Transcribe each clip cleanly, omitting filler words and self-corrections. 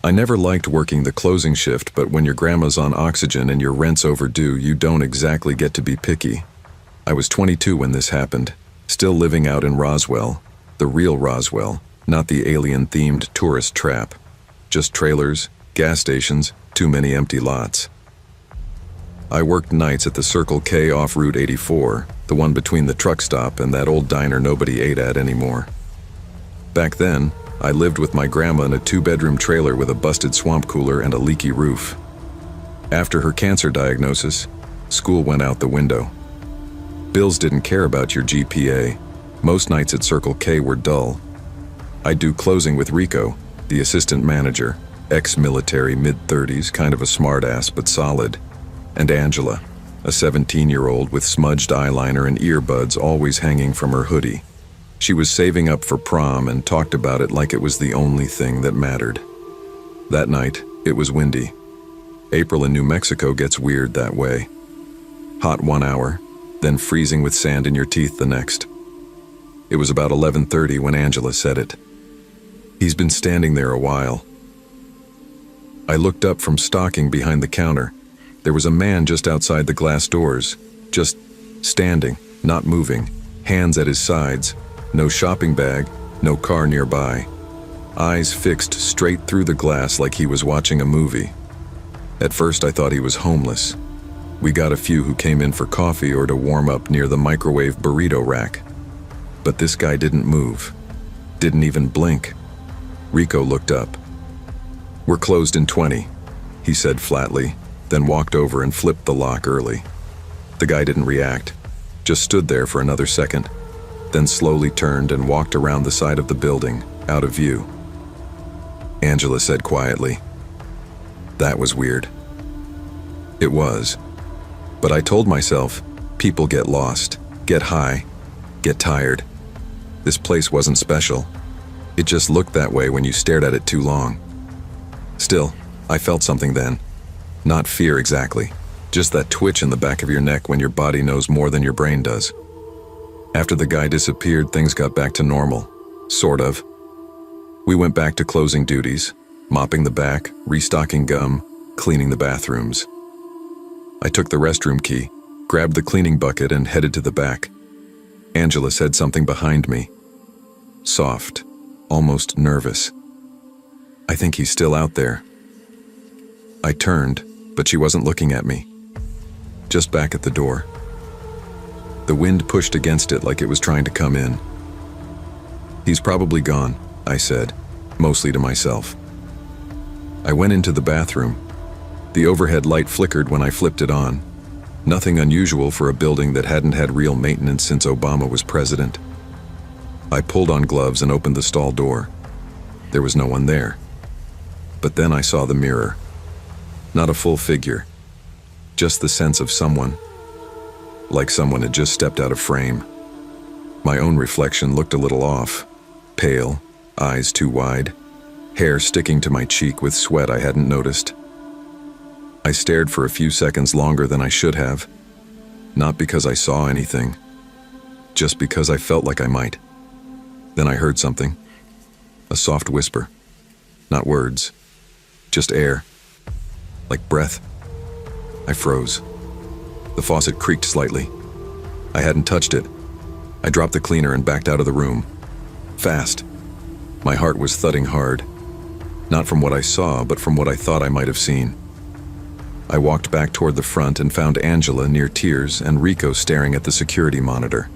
I never liked working the closing shift, but when your grandma's on oxygen and your rent's overdue, you don't exactly get to be picky. I was 22 when this happened, still living out in Roswell, the real Roswell, not the alien-themed tourist trap. Just trailers, gas stations, too many empty lots. I worked nights at the Circle K off Route 84, the one between the truck stop and that old diner nobody ate at anymore. Back then, I lived with my grandma in a 2-bedroom trailer with a busted swamp cooler and a leaky roof. After her cancer diagnosis, school went out the window. Bills didn't care about your GPA. Most nights at Circle K were dull. I'd do closing with Rico, the assistant manager, ex-military, mid-30s, kind of a smartass but solid, and Angela, a 17-year-old with smudged eyeliner and earbuds always hanging from her hoodie. She was saving up for prom and talked about it like it was the only thing that mattered. That night, it was windy. April in New Mexico gets weird that way. Hot 1 hour, then freezing with sand in your teeth the next. It was about 11:30 when Angela said it. He's been standing there a while. I looked up from stocking behind the counter. There was a man just outside the glass doors, just standing, not moving, hands at his sides, no shopping bag, no car nearby. Eyes fixed straight through the glass like he was watching a movie. At first I thought he was homeless. We got a few who came in for coffee or to warm up near the microwave burrito rack. But this guy didn't move, didn't even blink. Rico looked up. "We're closed in 20, he said flatly, then walked over and flipped the lock early. The guy didn't react, just stood there for another second, then slowly turned and walked around the side of the building, out of view. Angela said quietly, "That was weird." It was. But I told myself, people get lost, get high, get tired. This place wasn't special. It just looked that way when you stared at it too long. Still, I felt something then. Not fear exactly, just that twitch in the back of your neck when your body knows more than your brain does. After the guy disappeared, things got back to normal, sort of. We went back to closing duties, mopping the back, restocking gum, cleaning the bathrooms. I took the restroom key, grabbed the cleaning bucket and headed to the back. Angela said something behind me. Soft, almost nervous. "I think he's still out there." I turned, but she wasn't looking at me. Just back at the door. The wind pushed against it like it was trying to come in. "He's probably gone," I said, mostly to myself. I went into the bathroom. The overhead light flickered when I flipped it on. Nothing unusual for a building that hadn't had real maintenance since Obama was president. I pulled on gloves and opened the stall door. There was no one there. But then I saw the mirror. Not a full figure, just the sense of someone. Like someone had just stepped out of frame. My own reflection looked a little off. Pale, eyes too wide, hair sticking to my cheek with sweat I hadn't noticed. I stared for a few seconds longer than I should have. Not because I saw anything, just because I felt like I might. Then I heard something. A soft whisper. Not words, just air. Like breath. I froze. The faucet creaked slightly. I hadn't touched it. I dropped the cleaner and backed out of the room. Fast. My heart was thudding hard. Not from what I saw, but from what I thought I might have seen. I walked back toward the front and found Angela near tears and Rico staring at the security monitor.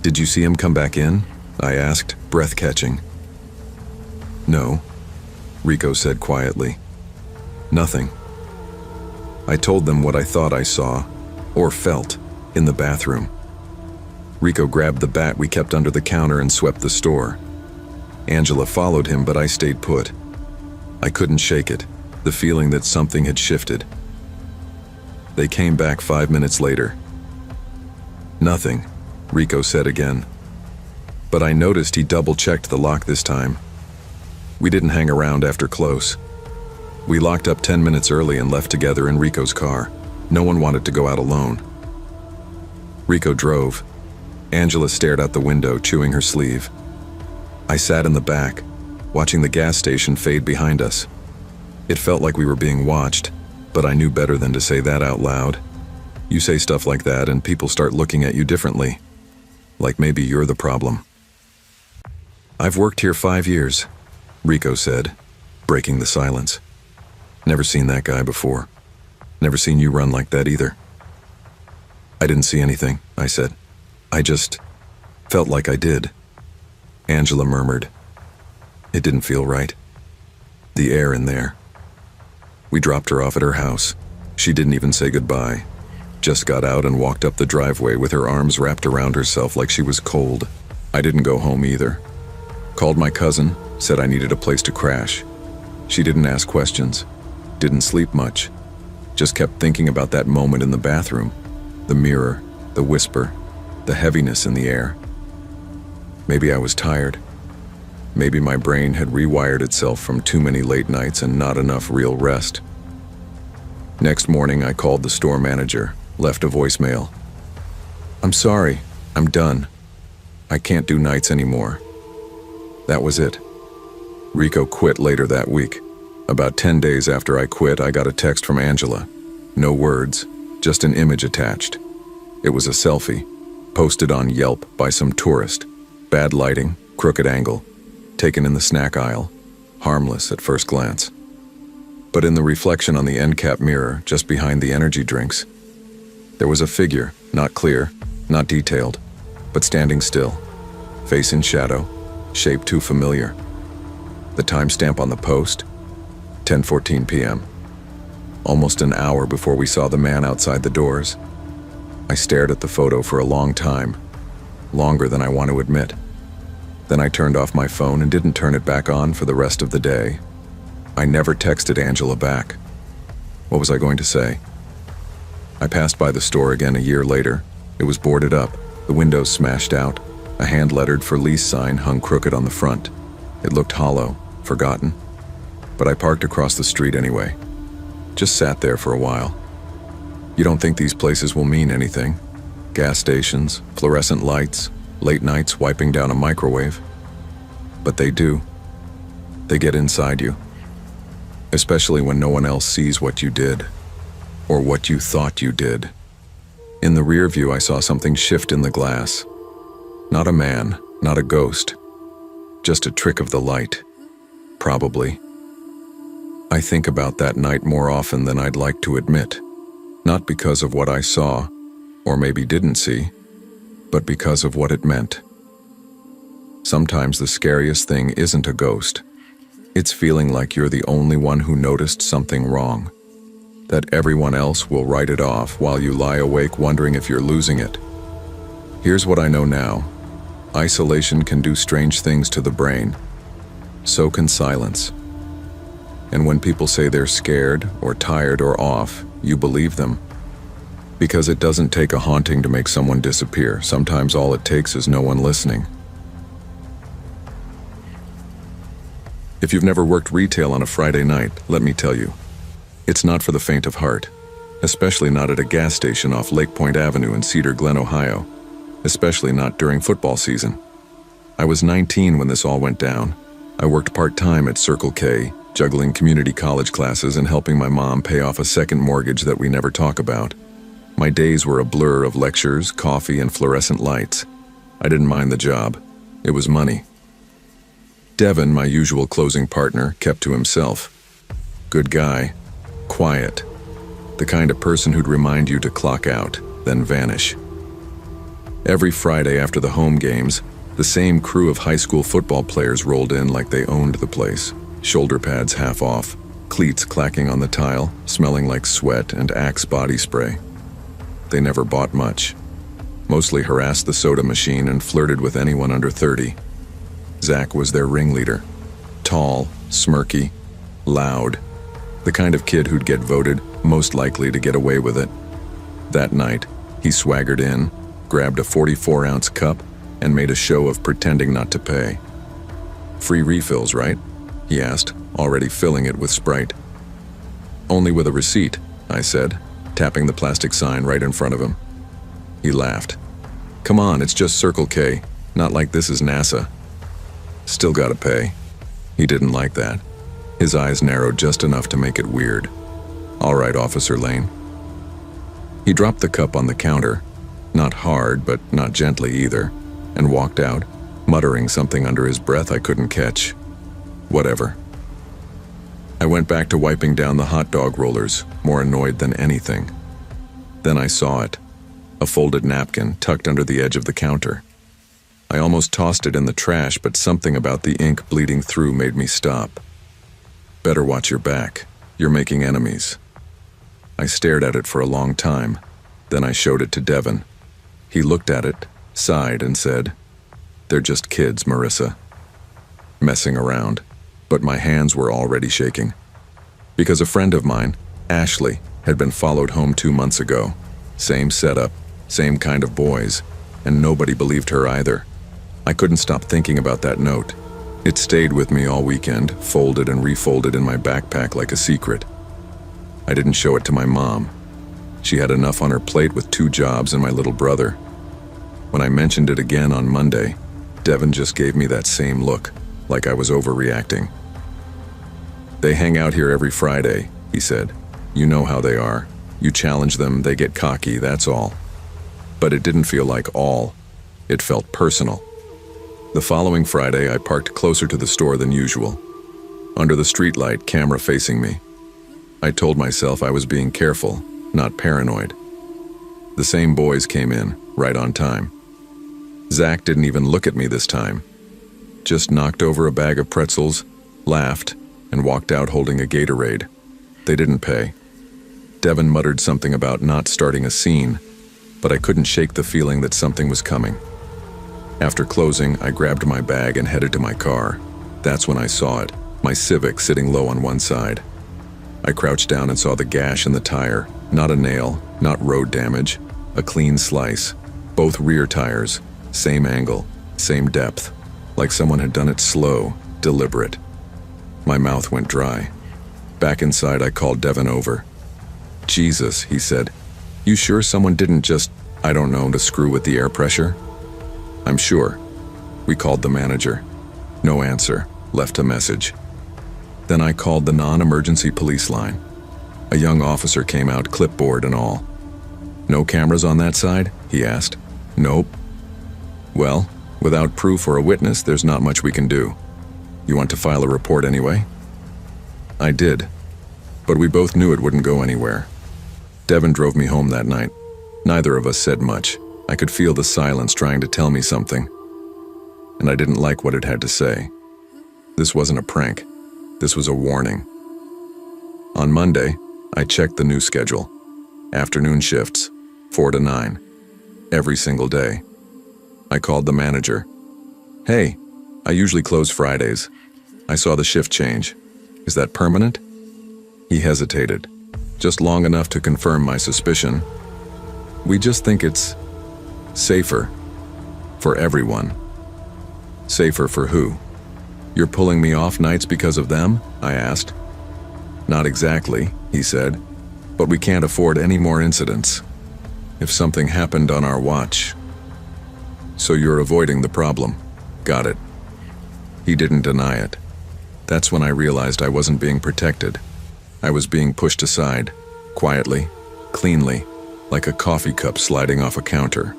"Did you see him come back in?" I asked, breath catching. "No," Rico said quietly. "Nothing." I told them what I thought I saw, or felt, in the bathroom. Rico grabbed the bat we kept under the counter and swept the store. Angela followed him, but I stayed put. I couldn't shake it, the feeling that something had shifted. They came back 5 minutes later. "Nothing," Rico said again. But I noticed he double-checked the lock this time. We didn't hang around after close. We locked up 10 minutes early and left together in Rico's car. No one wanted to go out alone. Rico drove. Angela stared out the window, chewing her sleeve. I sat in the back, watching the gas station fade behind us. It felt like we were being watched, but I knew better than to say that out loud. You say stuff like that and people start looking at you differently. Like maybe you're the problem. "I've worked here 5 years," Rico said, breaking the silence. "Never seen that guy before. Never seen you run like that either." "I didn't see anything," I said. "I just felt like I did." Angela murmured. "It didn't feel right. The air in there." We dropped her off at her house. She didn't even say goodbye. Just got out and walked up the driveway with her arms wrapped around herself like she was cold. I didn't go home either. Called my cousin, said I needed a place to crash. She didn't ask questions, didn't sleep much, just kept thinking about that moment in the bathroom, the mirror, the whisper, the heaviness in the air. Maybe I was tired. Maybe my brain had rewired itself from too many late nights and not enough real rest. Next morning, I called the store manager, left a voicemail. "I'm sorry, I'm done. I can't do nights anymore." That was it. Rico quit later that week. About 10 days after I quit, I got a text from Angela. No words, just an image attached. It was a selfie, posted on Yelp by some tourist. Bad lighting, crooked angle, taken in the snack aisle, harmless at first glance. But in the reflection on the end cap mirror, just behind the energy drinks, there was a figure, not clear, not detailed, but standing still, face in shadow, shape too familiar. The timestamp on the post, 10:14 p.m. Almost an hour before we saw the man outside the doors. I stared at the photo for a long time, longer than I want to admit. Then I turned off my phone and didn't turn it back on for the rest of the day. I never texted Angela back. What was I going to say? I passed by the store again a year later. It was boarded up, the windows smashed out. A hand-lettered "For Lease" sign hung crooked on the front. It looked hollow, forgotten. But I parked across the street anyway. Just sat there for a while. You don't think these places will mean anything. Gas stations, fluorescent lights, late nights wiping down a microwave. But they do. They get inside you. Especially when no one else sees what you did. Or what you thought you did. In the rear view, I saw something shift in the glass. Not a man, not a ghost. Just a trick of the light. Probably. I think about that night more often than I'd like to admit. Not because of what I saw, or maybe didn't see, but because of what it meant. Sometimes the scariest thing isn't a ghost. It's feeling like you're the only one who noticed something wrong. That everyone else will write it off while you lie awake wondering if you're losing it. Here's what I know now. Isolation can do strange things to the brain. So can silence. And when people say they're scared or tired or off, you believe them. Because it doesn't take a haunting to make someone disappear. Sometimes all it takes is no one listening. If you've never worked retail on a Friday night, let me tell you, it's not for the faint of heart. Especially not at a gas station off Lake Point Avenue in Cedar Glen, Ohio. Especially not during football season. I was 19 when this all went down. I worked part-time at Circle K, juggling community college classes and helping my mom pay off a second mortgage that we never talk about. My days were a blur of lectures, coffee, and fluorescent lights. I didn't mind the job. It was money. Devin, my usual closing partner, kept to himself. Good guy. Quiet. The kind of person who'd remind you to clock out, then vanish. Every Friday after the home games, the same crew of high school football players rolled in like they owned the place. Shoulder pads half off, cleats clacking on the tile, smelling like sweat and Axe body spray. They never bought much. Mostly harassed the soda machine and flirted with anyone under 30. Zach was their ringleader. Tall, smirky, loud. The kind of kid who'd get voted most likely to get away with it. That night, he swaggered in, grabbed a 44-ounce cup, and made a show of pretending not to pay. "Free refills, right?" he asked, already filling it with Sprite. "Only with a receipt," I said, tapping the plastic sign right in front of him. He laughed. "Come on, it's just Circle K. Not like this is NASA." "Still gotta pay." He didn't like that. His eyes narrowed just enough to make it weird. "All right, Officer Lane." He dropped the cup on the counter, not hard, but not gently either, and walked out, muttering something under his breath I couldn't catch. Whatever. I went back to wiping down the hot dog rollers, more annoyed than anything. Then I saw it, a folded napkin tucked under the edge of the counter. I almost tossed it in the trash, but something about the ink bleeding through made me stop. "Better watch your back. You're making enemies." I stared at it for a long time. Then I showed it to Devin. He looked at it, sighed, and said, "They're just kids, Marissa. Messing around." But my hands were already shaking. Because a friend of mine, Ashley, had been followed home 2 months ago. Same setup, same kind of boys, and nobody believed her either. I couldn't stop thinking about that note. It stayed with me all weekend, folded and refolded in my backpack like a secret. I didn't show it to my mom. She had enough on her plate with 2 jobs and my little brother. When I mentioned it again on Monday, Devin just gave me that same look, like I was overreacting. "They hang out here every Friday," he said. "You know how they are. You challenge them, they get cocky, that's all." But it didn't feel like all. It felt personal. The following Friday, I parked closer to the store than usual. Under the streetlight, camera facing me. I told myself I was being careful, not paranoid. The same boys came in, right on time. Zach didn't even look at me this time. Just knocked over a bag of pretzels, laughed, and walked out holding a Gatorade. They didn't pay. Devin muttered something about not starting a scene, but I couldn't shake the feeling that something was coming. After closing, I grabbed my bag and headed to my car. That's when I saw it, my Civic sitting low on one side. I crouched down and saw the gash in the tire, not a nail, not road damage, a clean slice. Both rear tires, same angle, same depth, like someone had done it slow, deliberate. My mouth went dry. Back inside, I called Devin over. "Jesus," he said. "You sure someone didn't just, I don't know, to screw with the air pressure?" "I'm sure." We called the manager. No answer. Left a message. Then I called the non-emergency police line. A young officer came out, clipboard and all. "No cameras on that side?" he asked. "Nope." "Well, without proof or a witness, there's not much we can do. You want to file a report anyway?" I did, but we both knew it wouldn't go anywhere. Devin drove me home that night. Neither of us said much. I could feel the silence trying to tell me something, and I didn't like what it had to say. This wasn't a prank. This was a warning. On Monday, I checked the new schedule. Afternoon shifts, 4 to 9, every single day. I called the manager. "Hey, I usually close Fridays. I saw the shift change. Is that permanent?" He hesitated, just long enough to confirm my suspicion. "We just think it's safer for everyone." "Safer for who? You're pulling me off nights because of them?" I asked. "Not exactly," he said, "but we can't afford any more incidents. If something happened on our watch." "So you're avoiding the problem. Got it." He didn't deny it. That's when I realized I wasn't being protected. I was being pushed aside, quietly, cleanly, like a coffee cup sliding off a counter.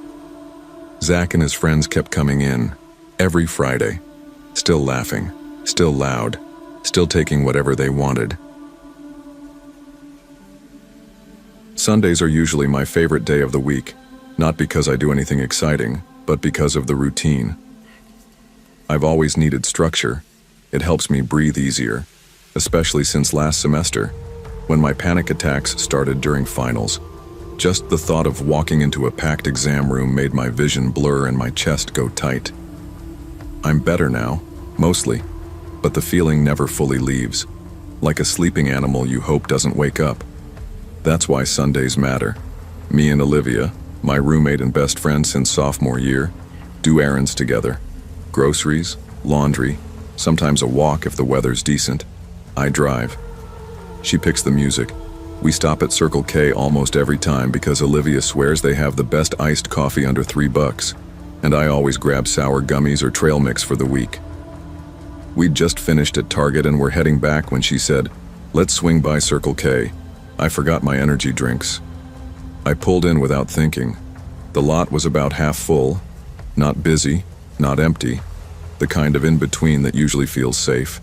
Zach and his friends kept coming in, every Friday, still laughing, still loud, still taking whatever they wanted. Sundays are usually my favorite day of the week, not because I do anything exciting, but because of the routine. I've always needed structure. It helps me breathe easier, especially since last semester, when my panic attacks started during finals. Just the thought of walking into a packed exam room made my vision blur and my chest go tight. I'm better now, mostly, but the feeling never fully leaves. Like a sleeping animal you hope doesn't wake up. That's why Sundays matter. Me and Olivia, my roommate and best friend since sophomore year, do errands together. Groceries, laundry, sometimes a walk if the weather's decent. I drive. She picks the music. We stop at Circle K almost every time because Olivia swears they have the best iced coffee under $3, and I always grab sour gummies or trail mix for the week. We'd just finished at Target and were heading back when she said, "Let's swing by Circle K." I forgot my energy drinks. I pulled in without thinking. The lot was about half full, not busy, not empty, the kind of in-between that usually feels safe.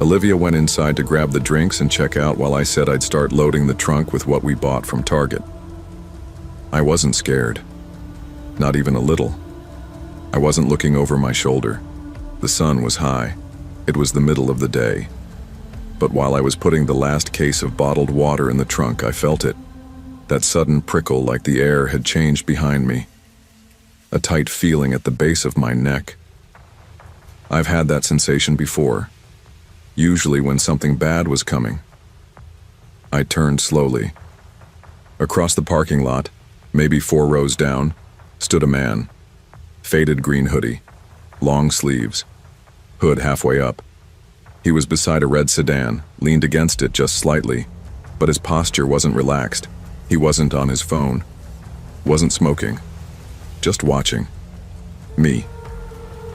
Olivia went inside to grab the drinks and check out while I said I'd start loading the trunk with what we bought from Target. I wasn't scared. Not even a little. I wasn't looking over my shoulder. The sun was high. It was the middle of the day. But while I was putting the last case of bottled water in the trunk, I felt it. That sudden prickle like the air had changed behind me. A tight feeling at the base of my neck. I've had that sensation before, usually when something bad was coming. I turned slowly. Across the parking lot, maybe 4 rows down, stood a man. Faded green hoodie, long sleeves, hood halfway up. He was beside a red sedan, leaned against it just slightly, but his posture wasn't relaxed. He wasn't on his phone, wasn't smoking, just watching. Me.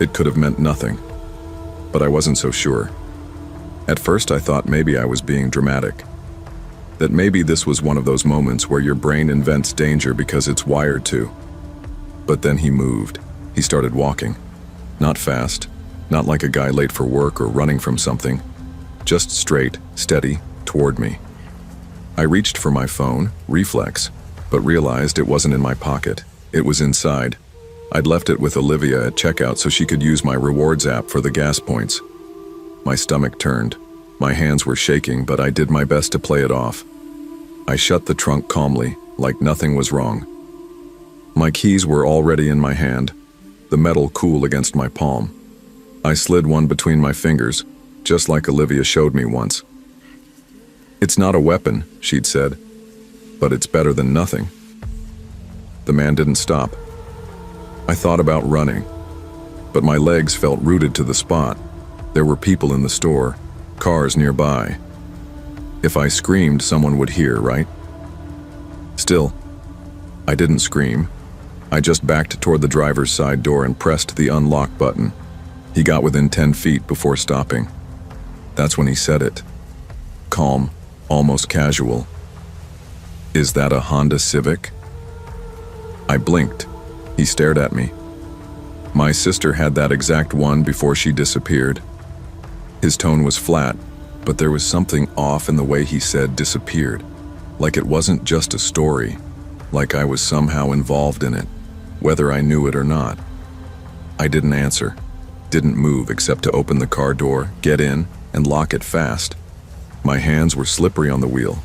It could have meant nothing, but I wasn't so sure. At first I thought maybe I was being dramatic, that maybe this was one of those moments where your brain invents danger because it's wired to. But then he moved. He started walking. Not fast, not like a guy late for work or running from something, just straight, steady, toward me. I reached for my phone, reflex, but realized it wasn't in my pocket. It was inside. I'd left it with Olivia at checkout so she could use my rewards app for the gas points. My stomach turned. My hands were shaking, but I did my best to play it off. I shut the trunk calmly, like nothing was wrong. My keys were already in my hand, the metal cool against my palm. I slid one between my fingers, just like Olivia showed me once. "It's not a weapon," she'd said, "but it's better than nothing." The man didn't stop. I thought about running, but my legs felt rooted to the spot. There were people in the store, cars nearby. If I screamed, someone would hear, right? Still, I didn't scream. I just backed toward the driver's side door and pressed the unlock button. He got within 10 feet before stopping. That's when he said it. Calm, almost casual. "Is that a Honda Civic?" I blinked. He stared at me. My sister had that exact one before she disappeared. His tone was flat, but there was something off in the way he said disappeared. Like it wasn't just a story, like I was somehow involved in it, whether I knew it or not. I didn't answer, didn't move except to open the car door, get in, and lock it fast. My hands were slippery on the wheel.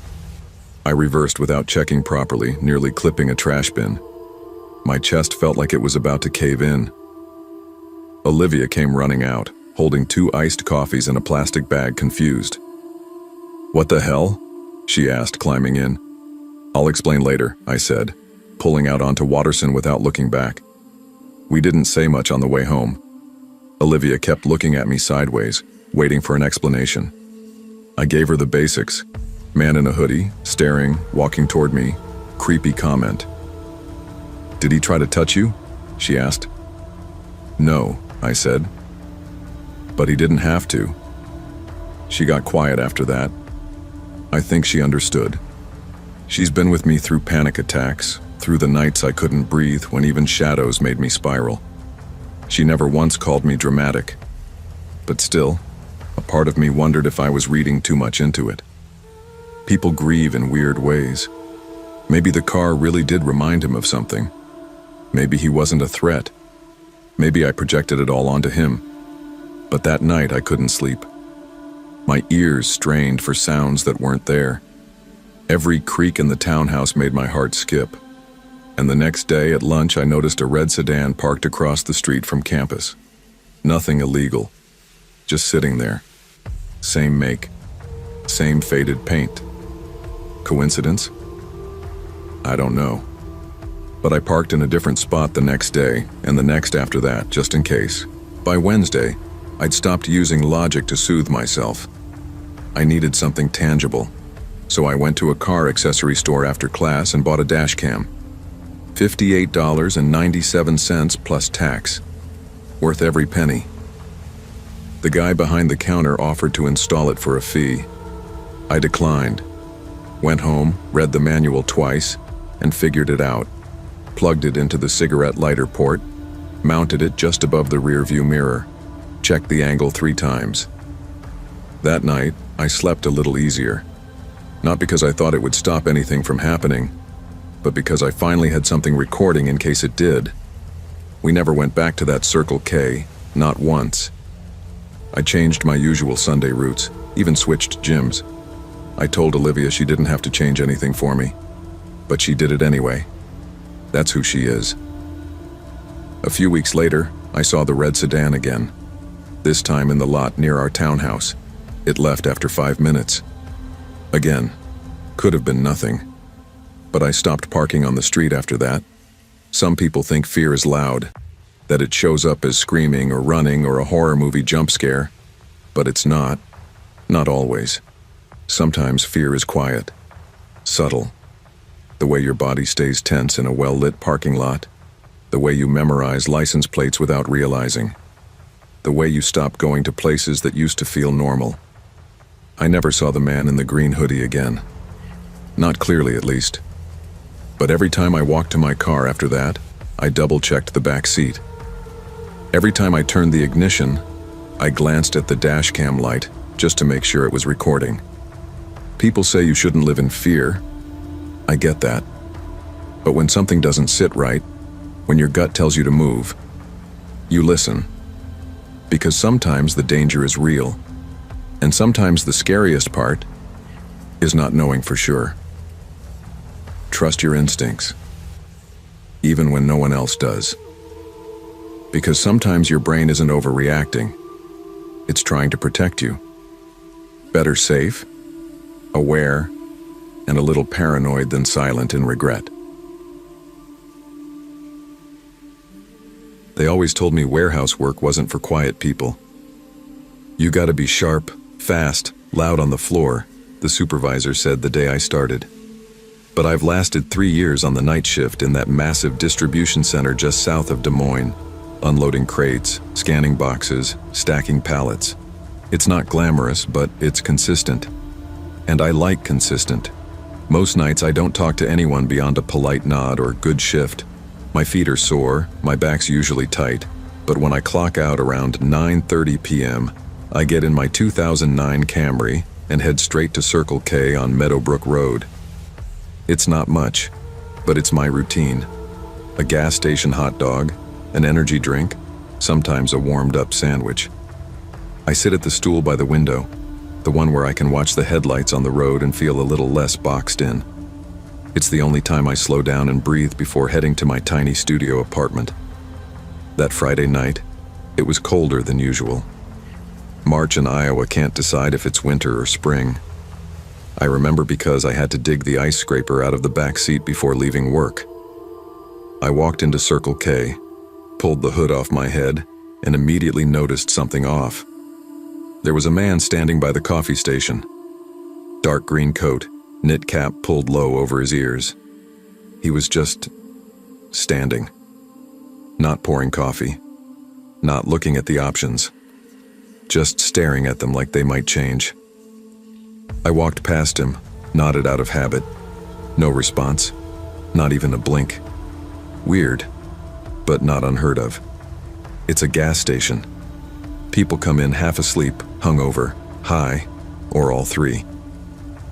I reversed without checking properly, nearly clipping a trash bin. My chest felt like it was about to cave in. Olivia came running out, holding 2 iced coffees in a plastic bag, confused. "What the hell?" she asked, climbing in. "I'll explain later," I said, pulling out onto Watterson without looking back. We didn't say much on the way home. Olivia kept looking at me sideways, waiting for an explanation. I gave her the basics. Man in a hoodie, staring, walking toward me, creepy comment. "Did he try to touch you?" she asked. "No," I said. "But he didn't have to." She got quiet after that. I think she understood. She's been with me through panic attacks, through the nights I couldn't breathe when even shadows made me spiral. She never once called me dramatic. But still, a part of me wondered if I was reading too much into it. People grieve in weird ways. Maybe the car really did remind him of something. Maybe he wasn't a threat. Maybe I projected it all onto him. But that night I couldn't sleep. My ears strained for sounds that weren't there. Every creak in the townhouse made my heart skip. And the next day at lunch I noticed a red sedan parked across the street from campus. Nothing illegal. Just sitting there. Same make. Same faded paint. Coincidence? I don't know. But I parked in a different spot the next day, and the next after that, just in case. By Wednesday, I'd stopped using logic to soothe myself. I needed something tangible, so I went to a car accessory store after class and bought a dash cam. $58.97 plus tax. Worth every penny. The guy behind the counter offered to install it for a fee. I declined. Went home, read the manual twice, and figured it out. Plugged it into the cigarette lighter port, mounted it just above the rear-view mirror, checked the angle 3 times. That night, I slept a little easier. Not because I thought it would stop anything from happening, but because I finally had something recording in case it did. We never went back to that Circle K, not once. I changed my usual Sunday routes, even switched gyms. I told Olivia she didn't have to change anything for me, but she did it anyway. That's who she is. A few weeks later, I saw the red sedan again, this time in the lot near our townhouse. It left after 5 minutes. Again, could have been nothing, but I stopped parking on the street after that. Some people think fear is loud, that it shows up as screaming or running or a horror movie jump scare, but it's not. Not always. Sometimes fear is quiet, subtle. The way your body stays tense in a well-lit parking lot, the way you memorize license plates without realizing, the way you stop going to places that used to feel normal. I never saw the man in the green hoodie again. Not clearly, at least. But every time I walked to my car after that, I double-checked the back seat. Every time I turned the ignition, I glanced at the dash cam light just to make sure it was recording. People say you shouldn't live in fear. I get that. But when something doesn't sit right, when your gut tells you to move, you listen. Because sometimes the danger is real, and sometimes the scariest part is not knowing for sure. Trust your instincts, even when no one else does. Because sometimes your brain isn't overreacting. It's trying to protect you. Better safe, aware, and a little paranoid than silent in regret. They always told me warehouse work wasn't for quiet people. You gotta be sharp, fast, loud on the floor, the supervisor said the day I started. But I've lasted 3 years on the night shift in that massive distribution center just south of Des Moines, unloading crates, scanning boxes, stacking pallets. It's not glamorous, but it's consistent. And I like consistent. Most nights I don't talk to anyone beyond a polite nod or good shift. My feet are sore, my back's usually tight, but when I clock out around 9:30 p.m., I get in my 2009 Camry and head straight to Circle K on Meadowbrook Road. It's not much, but it's my routine. A gas station hot dog, an energy drink, sometimes a warmed-up sandwich. I sit at the stool by the window, the one where I can watch the headlights on the road and feel a little less boxed in. It's the only time I slow down and breathe before heading to my tiny studio apartment. That Friday night, it was colder than usual. March in Iowa can't decide if it's winter or spring. I remember because I had to dig the ice scraper out of the back seat before leaving work. I walked into Circle K, pulled the hood off my head, and immediately noticed something off. There was a man standing by the coffee station. Dark green coat, knit cap pulled low over his ears. He was just standing, not pouring coffee, not looking at the options, just staring at them like they might change. I walked past him, nodded out of habit. No response, not even a blink. Weird, but not unheard of. It's a gas station. People come in half asleep, hungover, high, or all three.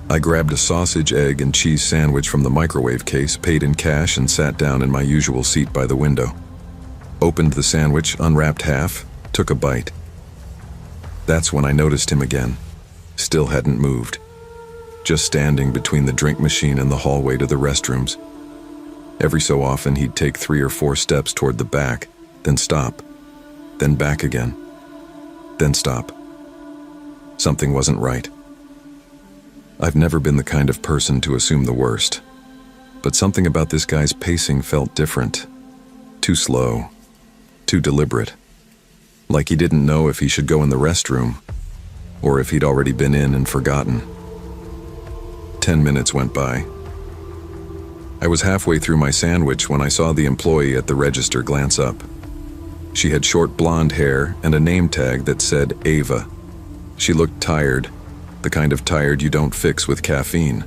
I grabbed a sausage, egg, and cheese sandwich from the microwave case, paid in cash, and sat down in my usual seat by the window. Opened the sandwich, unwrapped half, took a bite. That's when I noticed him again. Still hadn't moved. Just standing between the drink machine and the hallway to the restrooms. Every so often he'd take 3 or 4 steps toward the back, then stop, then back again, then stop. Something wasn't right. I've never been the kind of person to assume the worst, but something about this guy's pacing felt different. Too slow, too deliberate. Like he didn't know if he should go in the restroom, or if he'd already been in and forgotten. 10 minutes went by. I was halfway through my sandwich when I saw the employee at the register glance up. She had short blonde hair and a name tag that said Ava. She looked tired, the kind of tired you don't fix with caffeine.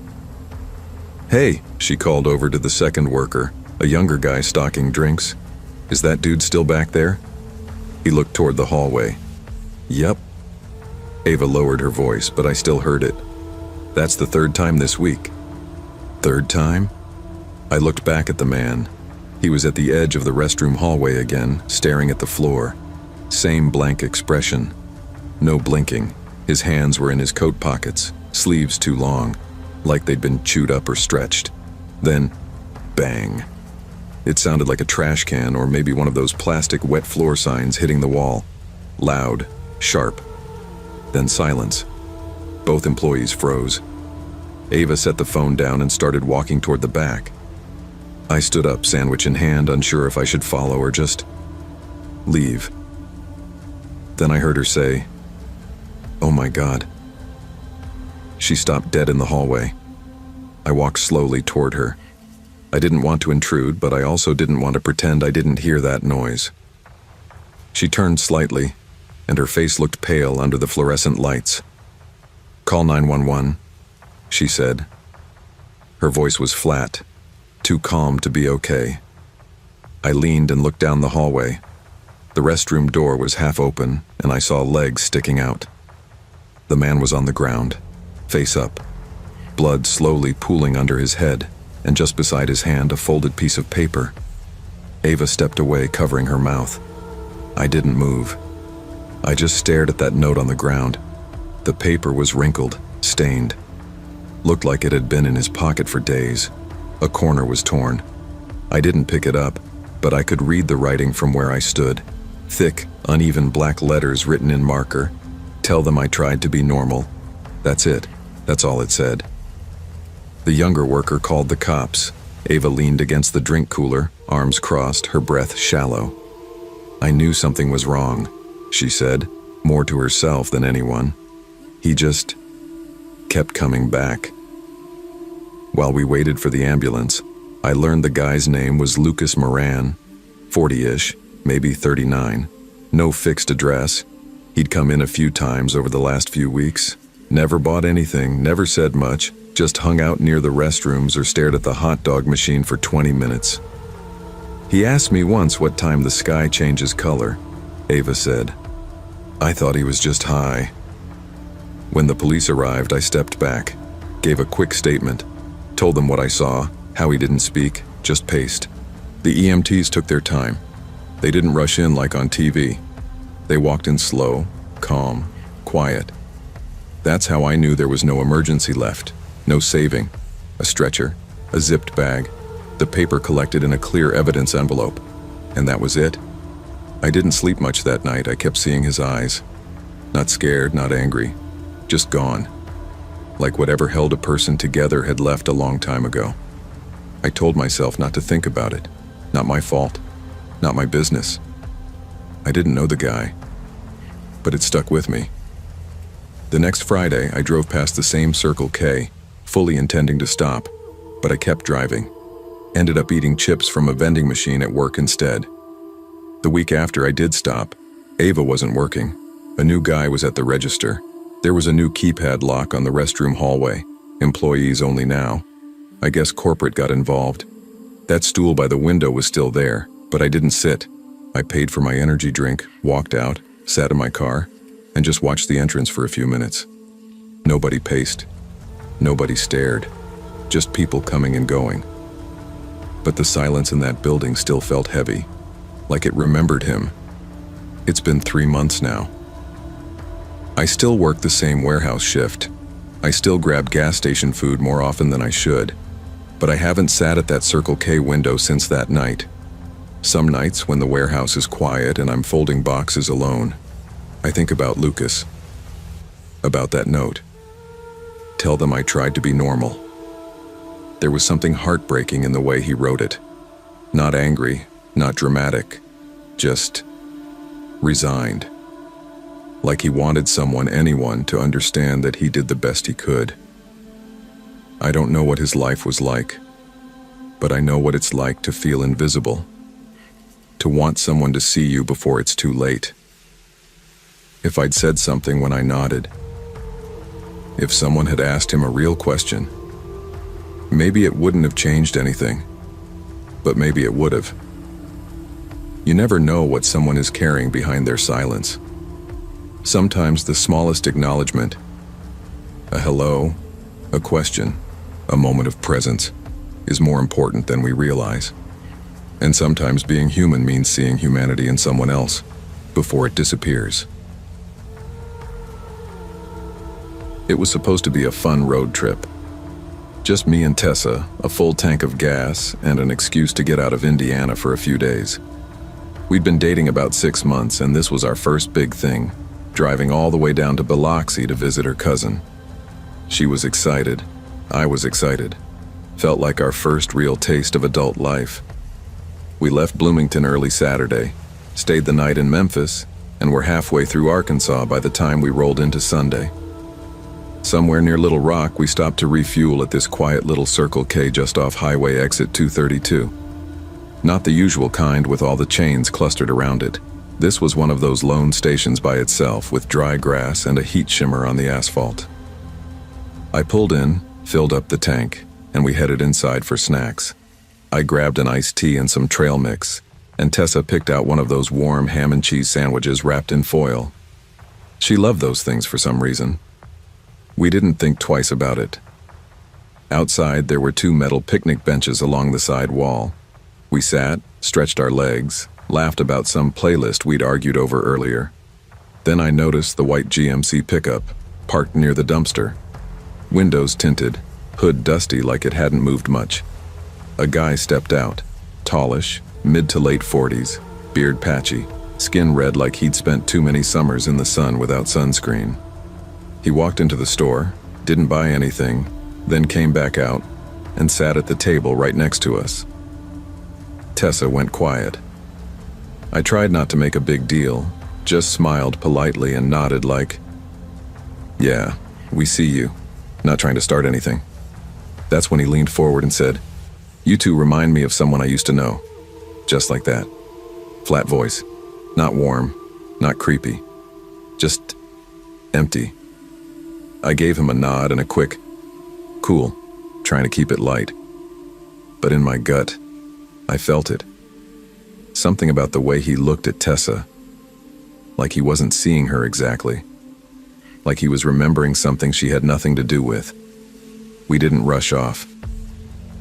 "Hey," she called over to the second worker, a younger guy stocking drinks. "Is that dude still back there?" He looked toward the hallway. "Yep." Ava lowered her voice, but I still heard it. "That's the third time this week." "Third time?" I looked back at the man. He was at the edge of the restroom hallway again, staring at the floor. Same blank expression. No blinking. His hands were in his coat pockets, sleeves too long, like they'd been chewed up or stretched. Then, bang. It sounded like a trash can or maybe one of those plastic wet floor signs hitting the wall. Loud, sharp. Then silence. Both employees froze. Ava set the phone down and started walking toward the back. I stood up, sandwich in hand, unsure if I should follow or just leave. Then I heard her say, "Oh my God." She stopped dead in the hallway. I walked slowly toward her. I didn't want to intrude, but I also didn't want to pretend I didn't hear that noise. She turned slightly, and her face looked pale under the fluorescent lights. "Call 911, she said. Her voice was flat, too calm to be okay. I leaned and looked down the hallway. The restroom door was half open, and I saw legs sticking out. The man was on the ground, face up, blood slowly pooling under his head, and just beside his hand a folded piece of paper. Ava stepped away, covering her mouth. I didn't move. I just stared at that note on the ground. The paper was wrinkled, stained. Looked like it had been in his pocket for days. A corner was torn. I didn't pick it up, but I could read the writing from where I stood. Thick, uneven black letters written in marker. "Tell them I tried to be normal." That's it. That's all it said. The younger worker called the cops. Ava leaned against the drink cooler, arms crossed, her breath shallow. "I knew something was wrong," she said, more to herself than anyone. "He just kept coming back." While we waited for the ambulance, I learned the guy's name was Lucas Moran, 40-ish, maybe 39. No fixed address. He'd come in a few times over the last few weeks. Never bought anything, never said much, just hung out near the restrooms or stared at the hot dog machine for 20 minutes. "He asked me once what time the sky changes color," Ava said. "I thought he was just high." When the police arrived, I stepped back, gave a quick statement, told them what I saw, how he didn't speak, just paced. The EMTs took their time. They didn't rush in like on TV. They walked in slow, calm, quiet. That's how I knew there was no emergency left, no saving. A stretcher, a zipped bag, the paper collected in a clear evidence envelope. And that was it. I didn't sleep much that night. I kept seeing his eyes. Not scared, not angry, just gone. Like whatever held a person together had left a long time ago. I told myself not to think about it. Not my fault. Not my business. I didn't know the guy. But it stuck with me. The next Friday, I drove past the same Circle K, fully intending to stop, but I kept driving. Ended up eating chips from a vending machine at work instead. The week after I did stop, Ava wasn't working. A new guy was at the register. There was a new keypad lock on the restroom hallway. Employees only now. I guess corporate got involved. That stool by the window was still there, but I didn't sit. I paid for my energy drink, walked out, sat in my car, and just watched the entrance for a few minutes. Nobody paced. Nobody stared. Just people coming and going. But the silence in that building still felt heavy, like it remembered him. It's been 3 months now. I still work the same warehouse shift. I still grab gas station food more often than I should, but I haven't sat at that Circle K window since that night. Some nights when the warehouse is quiet and I'm folding boxes alone, I think about Lucas, about that note. Tell them I tried to be normal. There was something heartbreaking in the way he wrote it. Not angry, not dramatic, just resigned. Like he wanted anyone, to understand that he did the best he could. I don't know what his life was like, but I know what it's like to feel invisible. to want someone to see you before it's too late. If I'd said something when I nodded, if someone had asked him a real question, maybe it wouldn't have changed anything, but maybe it would have. You never know what someone is carrying behind their silence. Sometimes the smallest acknowledgement, a hello, a question, a moment of presence, is more important than we realize. And sometimes being human means seeing humanity in someone else before it disappears. It was supposed to be a fun road trip. Just me and Tessa, a full tank of gas, and an excuse to get out of Indiana for a few days. We'd been dating about 6 months, and this was our first big thing, driving all the way down to Biloxi to visit her cousin. She was excited. I was excited. Felt like our first real taste of adult life. We left Bloomington early Saturday, stayed the night in Memphis, and were halfway through Arkansas by the time we rolled into Sunday. Somewhere near Little Rock, we stopped to refuel at this quiet little Circle K just off Highway Exit 232. Not the usual kind with all the chains clustered around it. This was one of those lone stations by itself with dry grass and a heat shimmer on the asphalt. I pulled in, filled up the tank, and we headed inside for snacks. I grabbed an iced tea and some trail mix, and Tessa picked out one of those warm ham and cheese sandwiches wrapped in foil. She loved those things for some reason. We didn't think twice about it. Outside, there were 2 metal picnic benches along the side wall. We sat, stretched our legs, laughed about some playlist we'd argued over earlier. Then I noticed the white GMC pickup, parked near the dumpster. Windows tinted, hood dusty like it hadn't moved much. A guy stepped out, tallish, mid to late 40s, beard patchy, skin red like he'd spent too many summers in the sun without sunscreen. He walked into the store, didn't buy anything, then came back out and sat at the table right next to us. Tessa went quiet. I tried not to make a big deal, just smiled politely and nodded like, "Yeah, we see you. Not trying to start anything." That's when he leaned forward and said, "You two remind me of someone I used to know." Just like that. Flat voice. Not warm, not creepy. Just empty. I gave him a nod and a quick, "Cool," trying to keep it light. But in my gut, I felt it. Something about the way he looked at Tessa. Like he wasn't seeing her exactly. Like he was remembering something she had nothing to do with. We didn't rush off.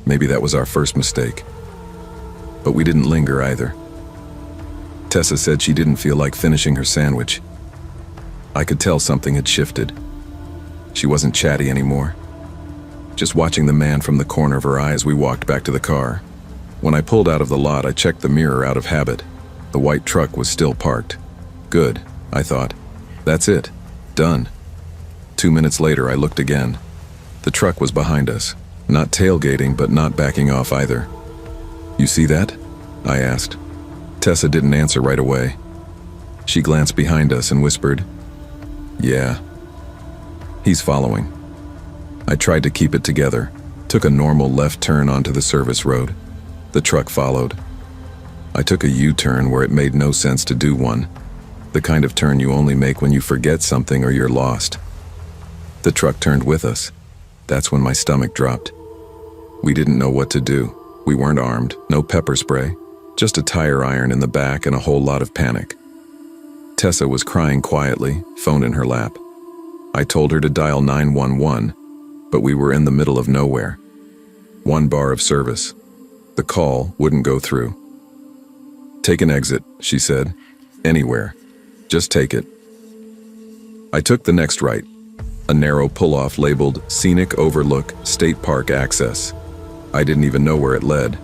Maybe that was our first mistake. But we didn't linger either. Tessa said she didn't feel like finishing her sandwich. I could tell something had shifted. She wasn't chatty anymore. Just watching the man from the corner of her eye as we walked back to the car. When I pulled out of the lot, I checked the mirror out of habit. The white truck was still parked. Good, I thought. That's it. Done. 2 minutes later, I looked again. The truck was behind us. Not tailgating, but not backing off either. "You see that?" I asked. Tessa didn't answer right away. She glanced behind us and whispered, "Yeah." He's following. I tried to keep it together, took a normal left turn onto the service road. The truck followed. I took a U-turn where it made no sense to do one, the kind of turn you only make when you forget something or you're lost. The truck turned with us. That's when my stomach dropped. We didn't know what to do. We weren't armed, no pepper spray, just a tire iron in the back and a whole lot of panic. Tessa was crying quietly, phone in her lap. I told her to dial 911, but we were in the middle of nowhere. 1 bar of service. The call wouldn't go through. "Take an exit," she said. "Anywhere. Just take it." I took the next right, a narrow pull-off labeled Scenic Overlook State Park Access. I didn't even know where it led.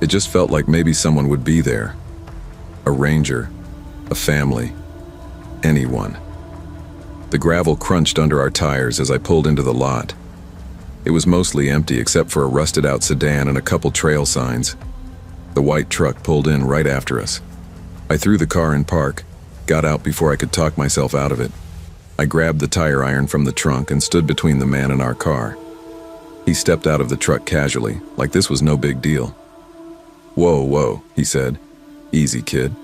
It just felt like maybe someone would be there. A ranger, a family, anyone. The gravel crunched under our tires as I pulled into the lot. It was mostly empty except for a rusted-out sedan and a couple trail signs. The white truck pulled in right after us. I threw the car in park, got out before I could talk myself out of it. I grabbed the tire iron from the trunk and stood between the man and our car. He stepped out of the truck casually, like this was no big deal. "Whoa, whoa," he said. Easy, kid.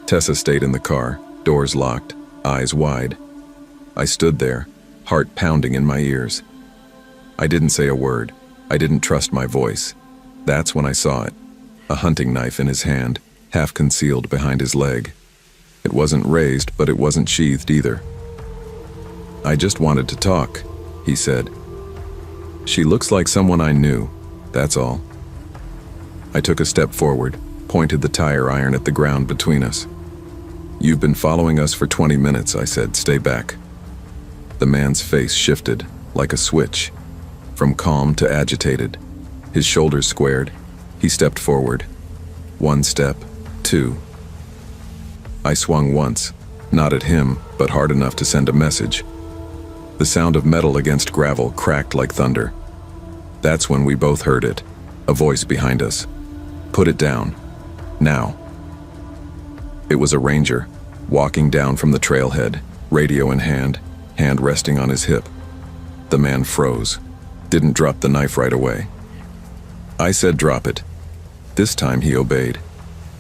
Tessa stayed in the car, doors locked, eyes wide. I stood there, heart pounding in my ears. I didn't say a word. I didn't trust my voice. That's when I saw it. A hunting knife in his hand, half concealed behind his leg. It wasn't raised, but it wasn't sheathed either. "I just wanted to talk," he said. "She looks like someone I knew, that's all." I took a step forward, pointed the tire iron at the ground between us. "You've been following us for 20 minutes, I said. Stay back." The man's face shifted, like a switch, from calm to agitated. His shoulders squared. He stepped forward. One step, two. I swung once, not at him, but hard enough to send a message. The sound of metal against gravel cracked like thunder. That's when we both heard it, a voice behind us. "Put it down. Now." It was a ranger, walking down from the trailhead, radio in hand, hand resting on his hip. The man froze, didn't drop the knife right away. I said drop it. This time he obeyed.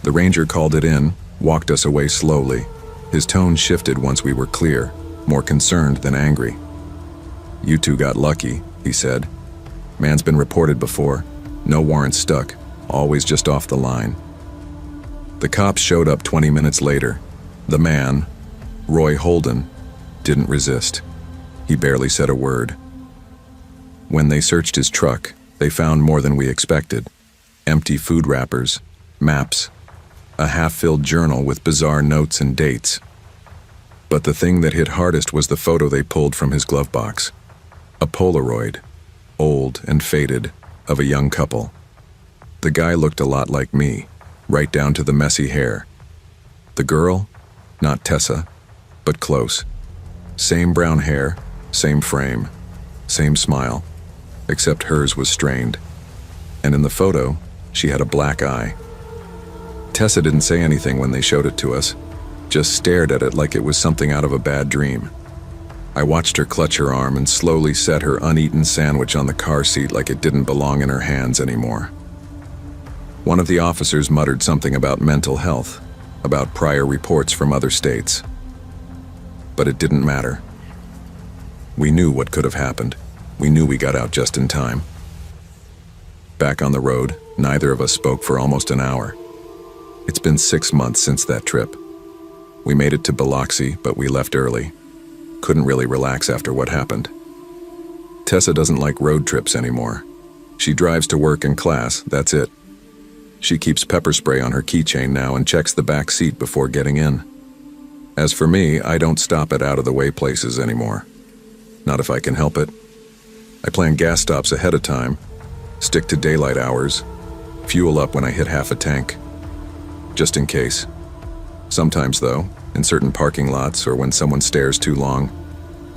The ranger called it in, walked us away slowly. His tone shifted once we were clear, more concerned than angry. "You two got lucky," he said. "Man's been reported before. No warrant stuck, always just off the line." The cops showed up 20 minutes later. The man, Roy Holden, didn't resist. He barely said a word. When they searched his truck, they found more than we expected. Empty food wrappers, maps, a half-filled journal with bizarre notes and dates. But the thing that hit hardest was the photo they pulled from his glove box. A Polaroid, old and faded, of a young couple. The guy looked a lot like me, right down to the messy hair. The girl, not Tessa, but close. Same brown hair, same frame, same smile, except hers was strained. And in the photo, she had a black eye. Tessa didn't say anything when they showed it to us, just stared at it like it was something out of a bad dream. I watched her clutch her arm and slowly set her uneaten sandwich on the car seat like it didn't belong in her hands anymore. One of the officers muttered something about mental health, about prior reports from other states. But it didn't matter. We knew what could have happened. We knew we got out just in time. Back on the road, neither of us spoke for almost an hour. It's been 6 months since that trip. We made it to Biloxi, but we left early. Couldn't really relax after what happened. Tessa doesn't like road trips anymore. She drives to work and class, that's it. She keeps pepper spray on her keychain now and checks the back seat before getting in. As for me, I don't stop at out-of-the-way places anymore. Not if I can help it. I plan gas stops ahead of time, stick to daylight hours, fuel up when I hit half a tank. Just in case. Sometimes, though, in certain parking lots or when someone stares too long,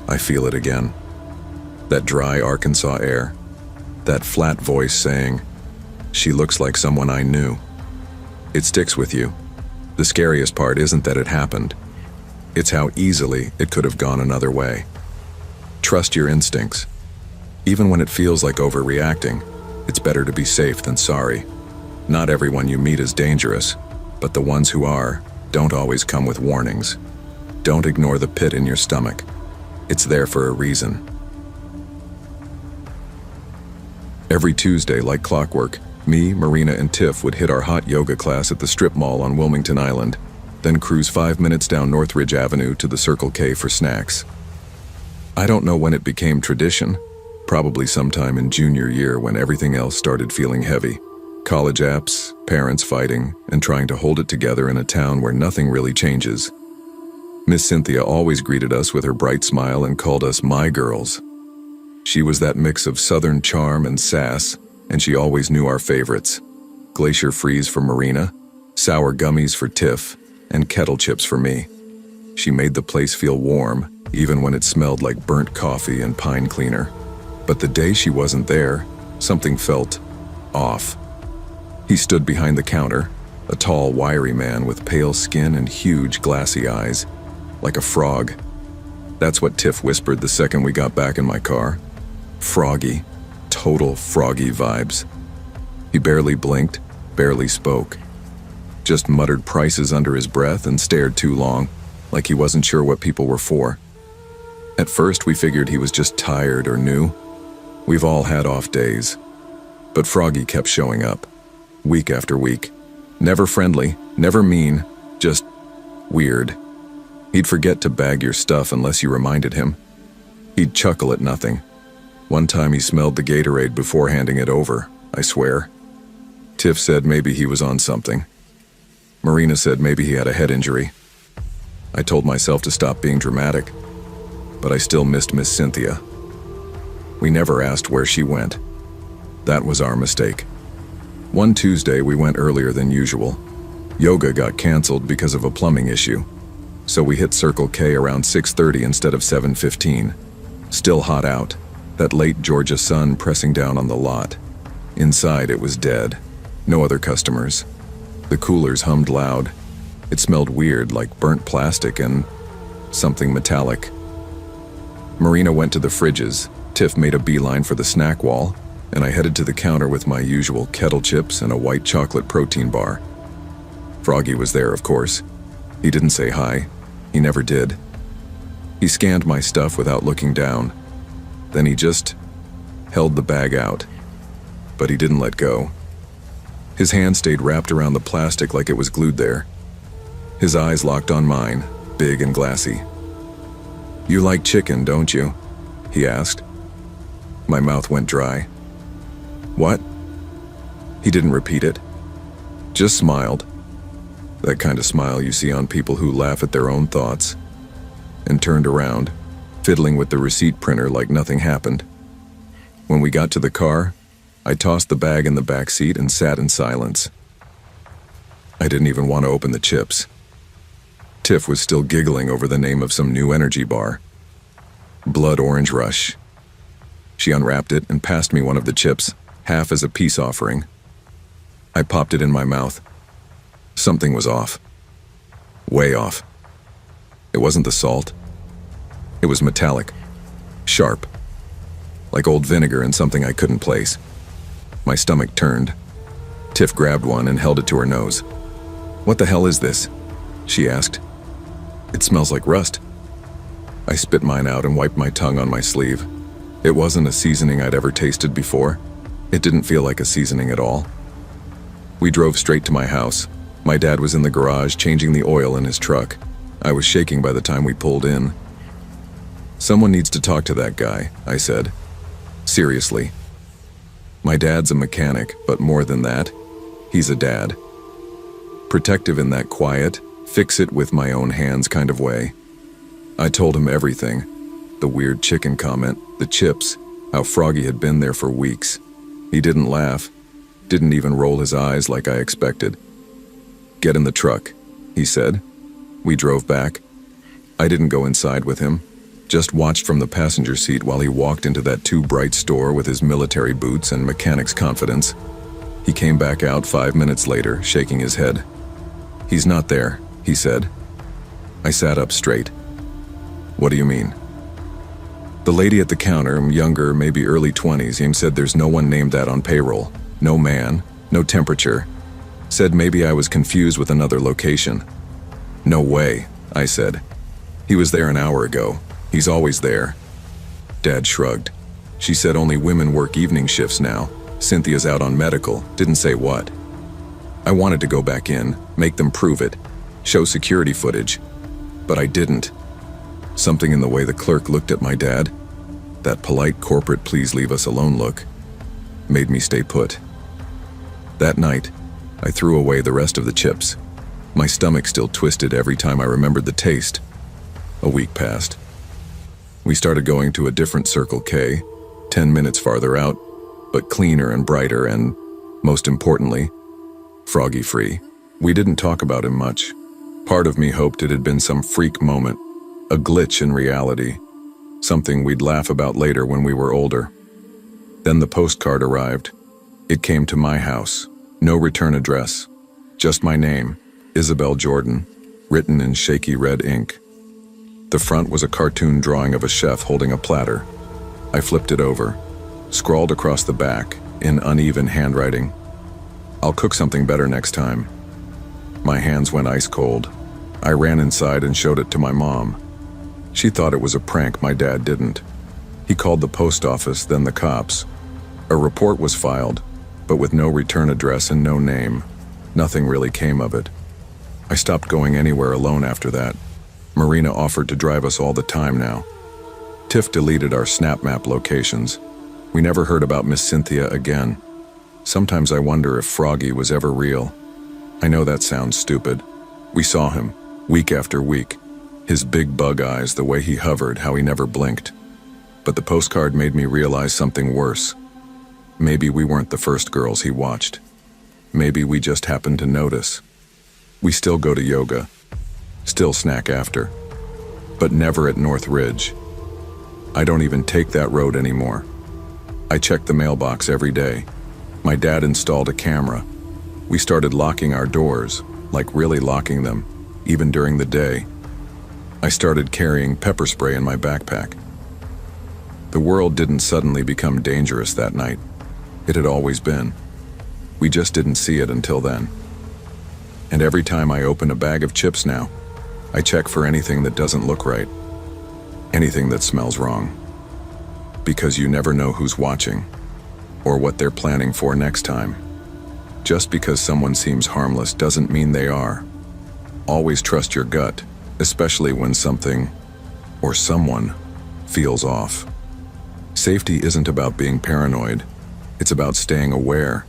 I feel it again. That dry Arkansas air. That flat voice saying, "She looks like someone I knew." It sticks with you. The scariest part isn't that it happened. It's how easily it could have gone another way. Trust your instincts. Even when it feels like overreacting, it's better to be safe than sorry. Not everyone you meet is dangerous, but the ones who are don't always come with warnings. Don't ignore the pit in your stomach. It's there for a reason. Every Tuesday, like clockwork, me, Marina, and Tiff would hit our hot yoga class at the strip mall on Wilmington Island, then cruise 5 minutes down Northridge Avenue to the Circle K for snacks. I don't know when it became tradition, probably sometime in junior year when everything else started feeling heavy. College apps, parents fighting, and trying to hold it together in a town where nothing really changes. Miss Cynthia always greeted us with her bright smile and called us my girls. She was that mix of southern charm and sass, and she always knew our favorites. Glacier Freeze for Marina, sour gummies for Tiff, and kettle chips for me. She made the place feel warm, even when it smelled like burnt coffee and pine cleaner. But the day she wasn't there, something felt off. He stood behind the counter, a tall, wiry man with pale skin and huge, glassy eyes, like a frog. That's what Tiff whispered the second we got back in my car. Froggy, total froggy vibes. He barely blinked, barely spoke. just muttered prices under his breath and stared too long, like he wasn't sure what people were for. At first, we figured he was just tired or new. We've all had off days. But Froggy kept showing up, week after week. Never friendly, never mean, just weird. He'd forget to bag your stuff unless you reminded him. He'd chuckle at nothing. One time he smelled the Gatorade before handing it over, I swear. Tiff said maybe he was on something. Marina said maybe he had a head injury. I told myself to stop being dramatic, but I still missed Miss Cynthia. We never asked where she went. That was our mistake. One Tuesday we went earlier than usual. Yoga got canceled because of a plumbing issue, so we hit Circle K around 6:30 instead of 7:15. Still hot out, that late Georgia sun pressing down on the lot. Inside it was dead, no other customers. The coolers hummed loud. It smelled weird, like burnt plastic and something metallic. Marina went to the fridges, Tiff made a beeline for the snack wall, and I headed to the counter with my usual kettle chips and a white chocolate protein bar. Froggy was there, of course. He didn't say hi. He never did. He scanned my stuff without looking down. Then he just held the bag out. But he didn't let go. His hand stayed wrapped around the plastic like it was glued there. His eyes locked on mine, big and glassy. "You like chicken, don't you?" he asked. My mouth went dry. "What?" He didn't repeat it. Just smiled. That kind of smile you see on people who laugh at their own thoughts. And turned around, fiddling with the receipt printer like nothing happened. When we got to the car, I tossed the bag in the back seat and sat in silence. I didn't even want to open the chips. Tiff was still giggling over the name of some new energy bar. Blood Orange Rush. She unwrapped it and passed me one of the chips, half as a peace offering. I popped it in my mouth. Something was off. Way off. It wasn't the salt. It was metallic. Sharp. Like old vinegar and something I couldn't place. My stomach turned. Tiff grabbed one and held it to her nose. "What the hell is this?" she asked. "It smells like rust." I spit mine out and wiped my tongue on my sleeve. It wasn't a seasoning I'd ever tasted before. It didn't feel like a seasoning at all. We drove straight to my house. My dad was in the garage changing the oil in his truck. I was shaking by the time we pulled in. "Someone needs to talk to that guy," I said. Seriously. My dad's a mechanic, but more than that, he's a dad. Protective in that quiet, fix it with my own hands kind of way. I told him everything. The weird chicken comment, the chips, how Froggy had been there for weeks. He didn't laugh, didn't even roll his eyes like I expected. "Get in the truck," he said. We drove back. I didn't go inside with him, just watched from the passenger seat while he walked into that too bright store with his military boots and mechanic's confidence. He came back out 5 minutes later, shaking his head. "He's not there," he said. I sat up straight. "What do you mean?" The lady at the counter, younger, maybe early 20s, said there's no one named that on payroll. No man, no temperature. Said maybe I was confused with another location. "No way," I said. "He was there an hour ago. He's always there." Dad shrugged. She said only women work evening shifts now. Cynthia's out on medical, didn't say what. I wanted to go back in, make them prove it, show security footage. But I didn't. Something in the way the clerk looked at my dad, that polite corporate please leave us alone look, made me stay put. That night, I threw away the rest of the chips. My stomach still twisted every time I remembered the taste. A week passed. We started going to a different Circle K, 10 minutes farther out, but cleaner and brighter and, most importantly, Froggy-free. We didn't talk about him much. Part of me hoped it had been some freak moment, a glitch in reality, something we'd laugh about later when we were older. Then the postcard arrived. It came to my house. No return address. Just my name, Isabel Jordan, written in shaky red ink. The front was a cartoon drawing of a chef holding a platter. I flipped it over, scrawled across the back, in uneven handwriting. "I'll cook something better next time." My hands went ice cold. I ran inside and showed it to my mom. She thought it was a prank, my dad didn't. He called the post office, then the cops. A report was filed, but with no return address and no name. Nothing really came of it. I stopped going anywhere alone after that. Marina offered to drive us all the time now. Tiff deleted our Snap Map locations. We never heard about Miss Cynthia again. Sometimes I wonder if Froggy was ever real. I know that sounds stupid. We saw him, week after week. His big bug eyes, the way he hovered, how he never blinked. But the postcard made me realize something worse. Maybe we weren't the first girls he watched. Maybe we just happened to notice. We still go to yoga, still snack after, but never at North Ridge. I don't even take that road anymore. I check the mailbox every day. My dad installed a camera. We started locking our doors, like really locking them, even during the day. I started carrying pepper spray in my backpack. The world didn't suddenly become dangerous that night. It had always been. We just didn't see it until then. And every time I open a bag of chips now, I check for anything that doesn't look right. Anything that smells wrong. Because you never know who's watching, or what they're planning for next time. Just because someone seems harmless doesn't mean they are. Always trust your gut, especially when something, or someone, feels off. Safety isn't about being paranoid. It's about staying aware,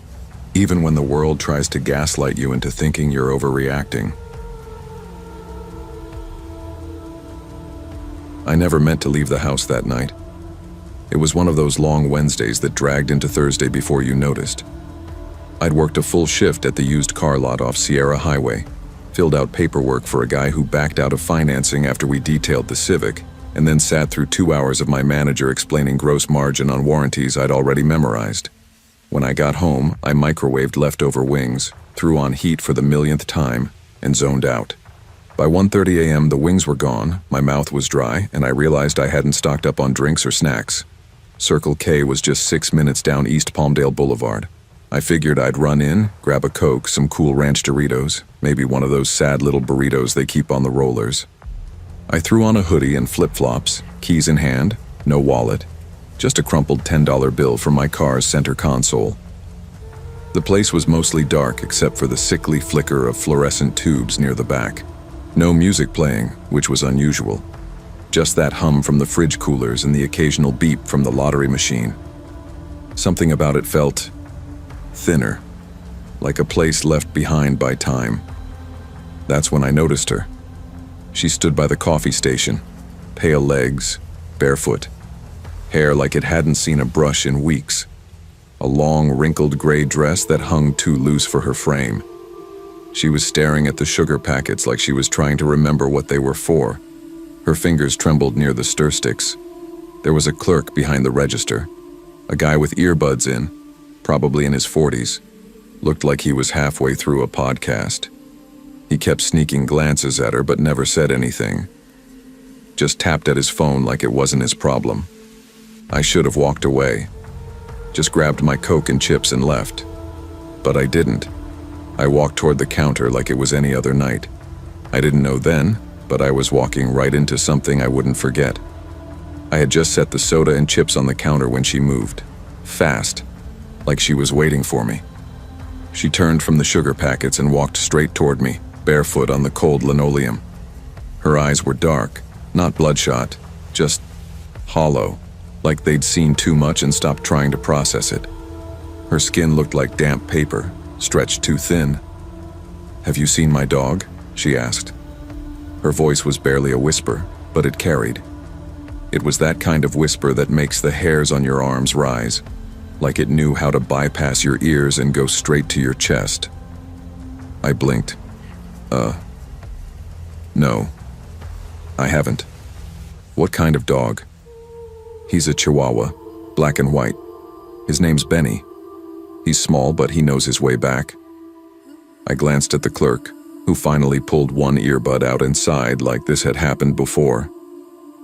even when the world tries to gaslight you into thinking you're overreacting. I never meant to leave the house that night. It was one of those long Wednesdays that dragged into Thursday before you noticed. I'd worked a full shift at the used car lot off Sierra Highway, filled out paperwork for a guy who backed out of financing after we detailed the Civic, and then sat through 2 hours of my manager explaining gross margin on warranties I'd already memorized. When I got home, I microwaved leftover wings, threw on heat for the millionth time, and zoned out. By 1:30 a.m., the wings were gone, my mouth was dry, and I realized I hadn't stocked up on drinks or snacks. Circle K was just 6 minutes down East Palmdale Boulevard. I figured I'd run in, grab a Coke, some Cool Ranch Doritos, maybe one of those sad little burritos they keep on the rollers. I threw on a hoodie and flip-flops, keys in hand, no wallet, just a crumpled $10 bill from my car's center console. The place was mostly dark except for the sickly flicker of fluorescent tubes near the back. No music playing, which was unusual. Just that hum from the fridge coolers and the occasional beep from the lottery machine. Something about it felt thinner, like a place left behind by time. That's when I noticed her. She stood by the coffee station, pale legs, barefoot, hair like it hadn't seen a brush in weeks, a long, wrinkled gray dress that hung too loose for her frame. She was staring at the sugar packets like she was trying to remember what they were for. Her fingers trembled near the stir sticks. There was a clerk behind the register, a guy with earbuds in, probably in his 40s, looked like he was halfway through a podcast. He kept sneaking glances at her but never said anything. Just tapped at his phone like it wasn't his problem. I should have walked away. Just grabbed my Coke and chips and left. But I didn't. I walked toward the counter like it was any other night. I didn't know then, but I was walking right into something I wouldn't forget. I had just set the soda and chips on the counter when she moved. Fast. Like she was waiting for me. She turned from the sugar packets and walked straight toward me, barefoot on the cold linoleum. Her eyes were dark, not bloodshot, just hollow, like they'd seen too much and stopped trying to process it. Her skin looked like damp paper, stretched too thin. "Have you seen my dog?" she asked. Her voice was barely a whisper, but it carried. It was that kind of whisper that makes the hairs on your arms rise, like it knew how to bypass your ears and go straight to your chest. I blinked. No. I haven't. What kind of dog? He's a Chihuahua, black and white. His name's Benny. He's small, but he knows his way back. I glanced at the clerk, who finally pulled one earbud out and sighed like this had happened before.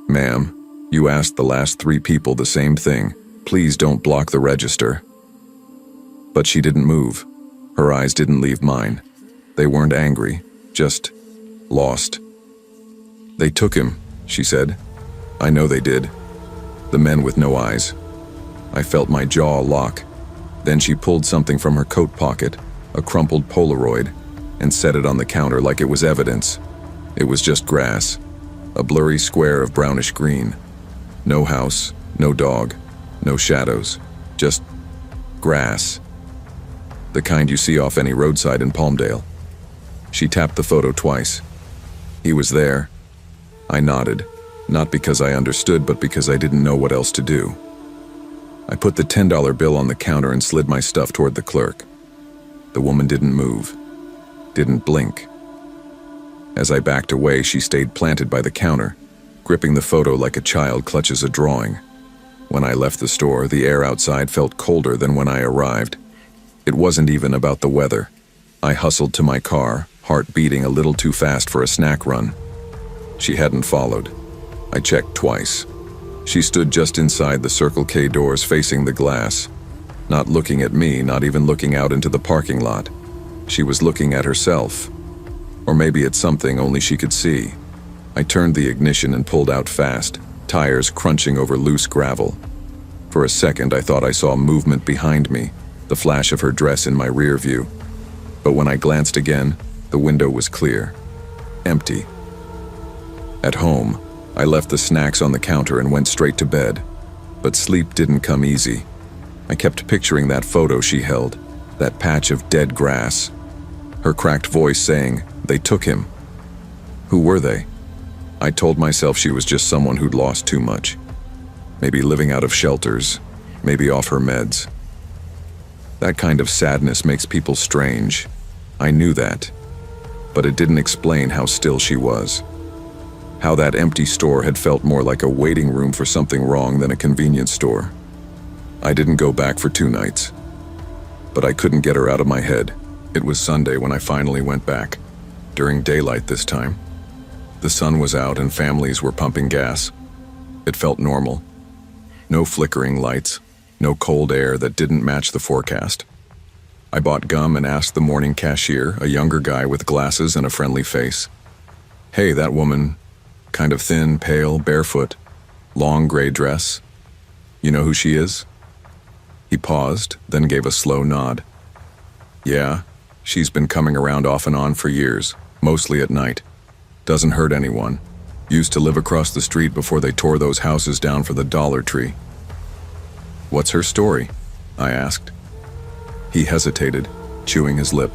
"Ma'am, you asked the last 3 people the same thing. Please don't block the register." But she didn't move. Her eyes didn't leave mine. They weren't angry, just lost. "They took him," she said. "I know they did. The men with no eyes." I felt my jaw lock. Then she pulled something from her coat pocket, a crumpled Polaroid, and set it on the counter like it was evidence. It was just grass, a blurry square of brownish green. No house, no dog, no shadows, just grass. The kind you see off any roadside in Palmdale. She tapped the photo twice. He was there. I nodded, not because I understood, but because I didn't know what else to do. I put the $10 bill on the counter and slid my stuff toward the clerk. The woman didn't move, didn't blink. As I backed away, she stayed planted by the counter, gripping the photo like a child clutches a drawing. When I left the store, the air outside felt colder than when I arrived. It wasn't even about the weather. I hustled to my car, heart beating a little too fast for a snack run. She hadn't followed. I checked twice. She stood just inside the Circle K doors facing the glass, not looking at me, not even looking out into the parking lot. She was looking at herself. Or maybe at something only she could see. I turned the ignition and pulled out fast, tires crunching over loose gravel. For a second, I thought I saw movement behind me, the flash of her dress in my rear view. But when I glanced again, the window was clear, empty. At home, I left the snacks on the counter and went straight to bed. But sleep didn't come easy. I kept picturing that photo she held, that patch of dead grass. Her cracked voice saying, "They took him." Who were they? I told myself she was just someone who'd lost too much. Maybe living out of shelters, maybe off her meds. That kind of sadness makes people strange. I knew that. But it didn't explain how still she was. How that empty store had felt more like a waiting room for something wrong than a convenience store. I didn't go back for 2 nights. But I couldn't get her out of my head. It was Sunday when I finally went back. During daylight this time. The sun was out and families were pumping gas. It felt normal. No flickering lights, no cold air that didn't match the forecast. I bought gum and asked the morning cashier, a younger guy with glasses and a friendly face. "Hey, that woman, kind of thin, pale, barefoot, long gray dress. You know who she is?" He paused, then gave a slow nod. "Yeah, she's been coming around off and on for years, mostly at night. Doesn't hurt anyone. Used to live across the street before they tore those houses down for the Dollar Tree." "What's her story?" I asked. He hesitated, chewing his lip.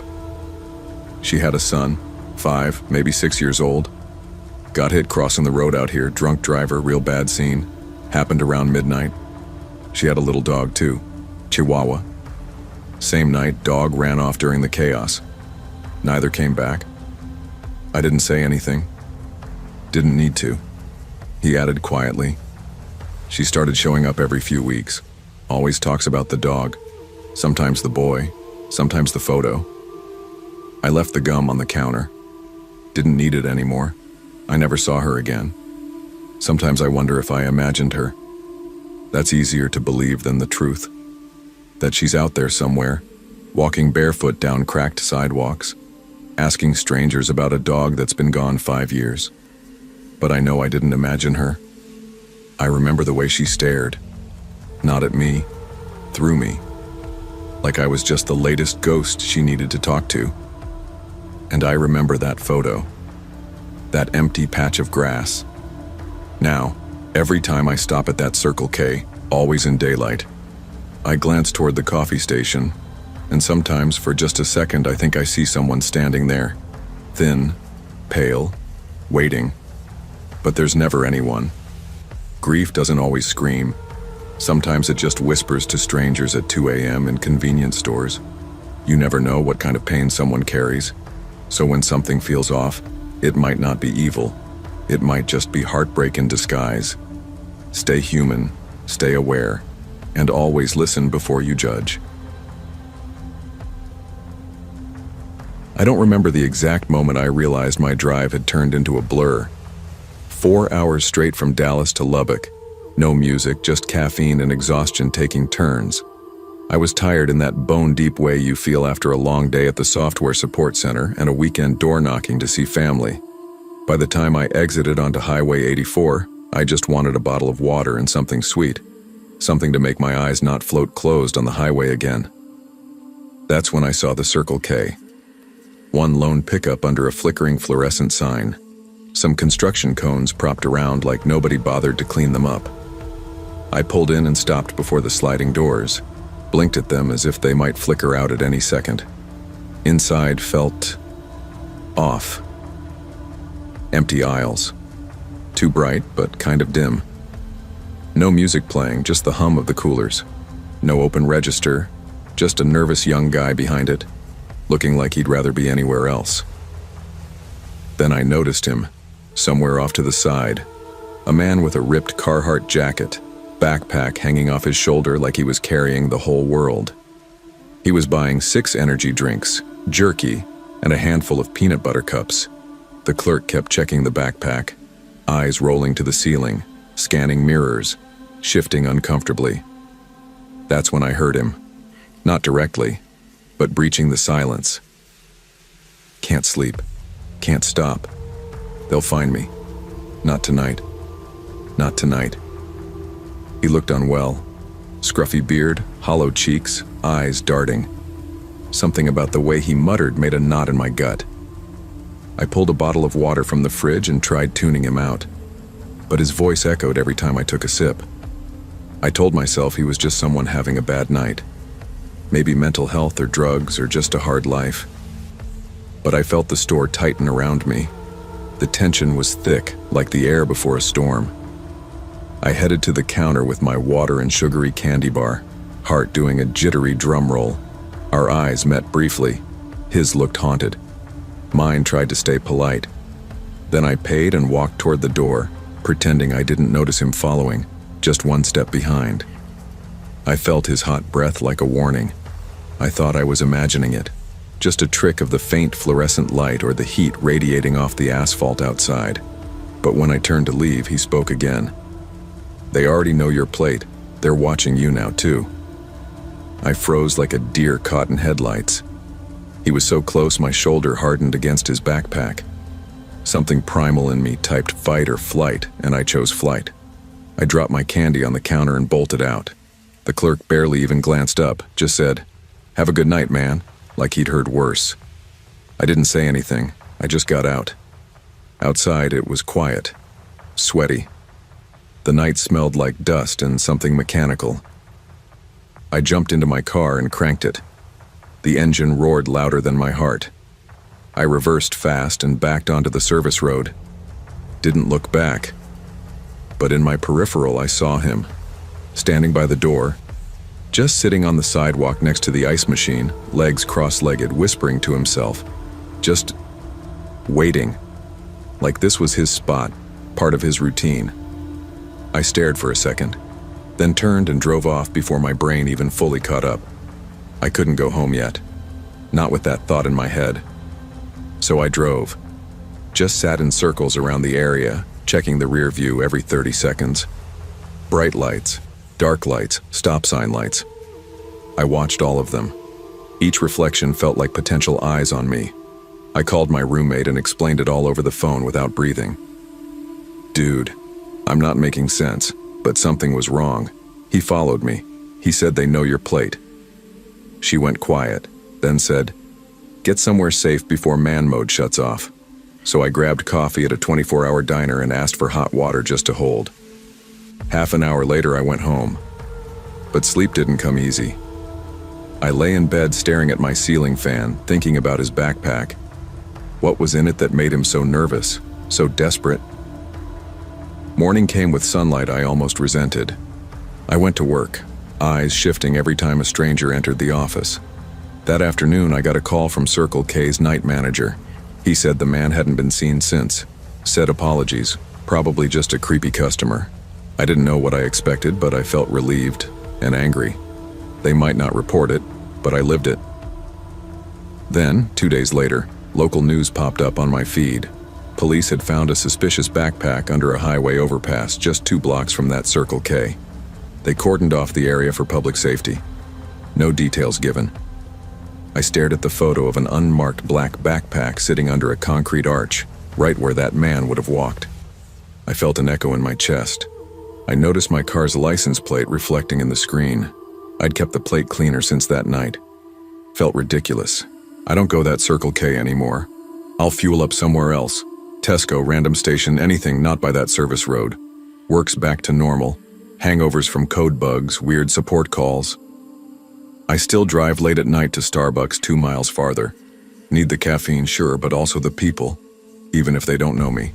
"She had a son, 5, maybe 6 years old. Got hit crossing the road out here, drunk driver, real bad scene. Happened around midnight. She had a little dog too, Chihuahua. Same night, dog ran off during the chaos. Neither came back. I didn't say anything. Didn't need to." He added quietly, "She started showing up every few weeks. Always talks about the dog. Sometimes the boy, sometimes the photo." I left the gum on the counter. Didn't need it anymore. I never saw her again. Sometimes I wonder if I imagined her. That's easier to believe than the truth. That she's out there somewhere, walking barefoot down cracked sidewalks, asking strangers about a dog that's been gone 5 years. But I know I didn't imagine her. I remember the way she stared. Not at me, through me. Like I was just the latest ghost she needed to talk to. And I remember that photo. That empty patch of grass. Now, every time I stop at that Circle K, always in daylight, I glance toward the coffee station, and sometimes for just a second I think I see someone standing there. Thin, pale, waiting. But there's never anyone. Grief doesn't always scream. Sometimes it just whispers to strangers at 2 a.m. in convenience stores. You never know what kind of pain someone carries. So when something feels off, it might not be evil. It might just be heartbreak in disguise. Stay human, stay aware, and always listen before you judge. I don't remember the exact moment I realized my drive had turned into a blur. 4 hours straight from Dallas to Lubbock. No music, just caffeine and exhaustion taking turns. I was tired in that bone-deep way you feel after a long day at the software support center and a weekend door-knocking to see family. By the time I exited onto Highway 84, I just wanted a bottle of water and something sweet, something to make my eyes not float closed on the highway again. That's when I saw the Circle K. One lone pickup under a flickering fluorescent sign. Some construction cones propped around like nobody bothered to clean them up. I pulled in and stopped before the sliding doors, blinked at them as if they might flicker out at any second. Inside felt off. Empty aisles. Too bright, but kind of dim. No music playing, just the hum of the coolers. No open register, just a nervous young guy behind it, looking like he'd rather be anywhere else. Then I noticed him, somewhere off to the side. A man with a ripped Carhartt jacket, backpack hanging off his shoulder like he was carrying the whole world. He was buying 6 energy drinks, jerky, and a handful of peanut butter cups. The clerk kept checking the backpack, eyes rolling to the ceiling, scanning mirrors, shifting uncomfortably. That's when I heard him. Not directly, but breaching the silence. Can't sleep. Can't stop. They'll find me. Not tonight. Not tonight. He looked unwell. Scruffy beard, hollow cheeks, eyes darting. Something about the way he muttered made a knot in my gut. I pulled a bottle of water from the fridge and tried tuning him out, but his voice echoed every time I took a sip. I told myself he was just someone having a bad night. Maybe mental health or drugs or just a hard life. But I felt the store tighten around me. The tension was thick, like the air before a storm. I headed to the counter with my water and sugary candy bar, heart doing a jittery drum roll. Our eyes met briefly. His looked haunted. Mine tried to stay polite. Then I paid and walked toward the door, pretending I didn't notice him following, just one step behind. I felt his hot breath like a warning. I thought I was imagining it, just a trick of the faint fluorescent light or the heat radiating off the asphalt outside. But when I turned to leave, he spoke again. They already know your plate. They're watching you now too. I froze like a deer caught in headlights. He was so close my shoulder hardened against his backpack. Something primal in me typed fight or flight, and I chose flight. I dropped my candy on the counter and bolted out. The clerk barely even glanced up, just said, "Have a good night, man," like he'd heard worse. I didn't say anything. I just got out. Outside it was quiet, sweaty. The night smelled like dust and something mechanical. I jumped into my car and cranked it. The engine roared louder than my heart. I reversed fast and backed onto the service road. Didn't look back. But in my peripheral I saw him, standing by the door, just sitting on the sidewalk next to the ice machine, legs cross-legged, whispering to himself. Just waiting. Like this was his spot, part of his routine. I stared for a second, then turned and drove off before my brain even fully caught up. I couldn't go home yet, not with that thought in my head. So I drove, just sat in circles around the area, checking the rear view every 30 seconds. Bright lights, dark lights, stop sign lights. I watched all of them. Each reflection felt like potential eyes on me. I called my roommate and explained it all over the phone without breathing. Dude, I'm not making sense, but something was wrong. He followed me. He said they know your plate. She went quiet, then said, "Get somewhere safe before man mode shuts off." So I grabbed coffee at a 24-hour diner and asked for hot water just to hold. Half an hour later I went home. But sleep didn't come easy. I lay in bed staring at my ceiling fan, thinking about his backpack. What was in it that made him so nervous, so desperate? Morning came with sunlight I almost resented. I went to work, eyes shifting every time a stranger entered the office. That afternoon I got a call from Circle K's night manager. He said the man hadn't been seen since. Said apologies, probably just a creepy customer. I didn't know what I expected, but I felt relieved and angry. They might not report it, but I lived it. Then, 2 days later, local news popped up on my feed. Police had found a suspicious backpack under a highway overpass just 2 blocks from that Circle K. They cordoned off the area for public safety. No details given. I stared at the photo of an unmarked black backpack sitting under a concrete arch, right where that man would have walked. I felt an echo in my chest. I noticed my car's license plate reflecting in the screen. I'd kept the plate cleaner since that night. Felt ridiculous. I don't go that Circle K anymore. I'll fuel up somewhere else. Tesco, random station, anything not by that service road. Work's back to normal. Hangovers from code bugs, weird support calls. I still drive late at night to Starbucks 2 miles farther. Need the caffeine, sure, but also the people, even if they don't know me.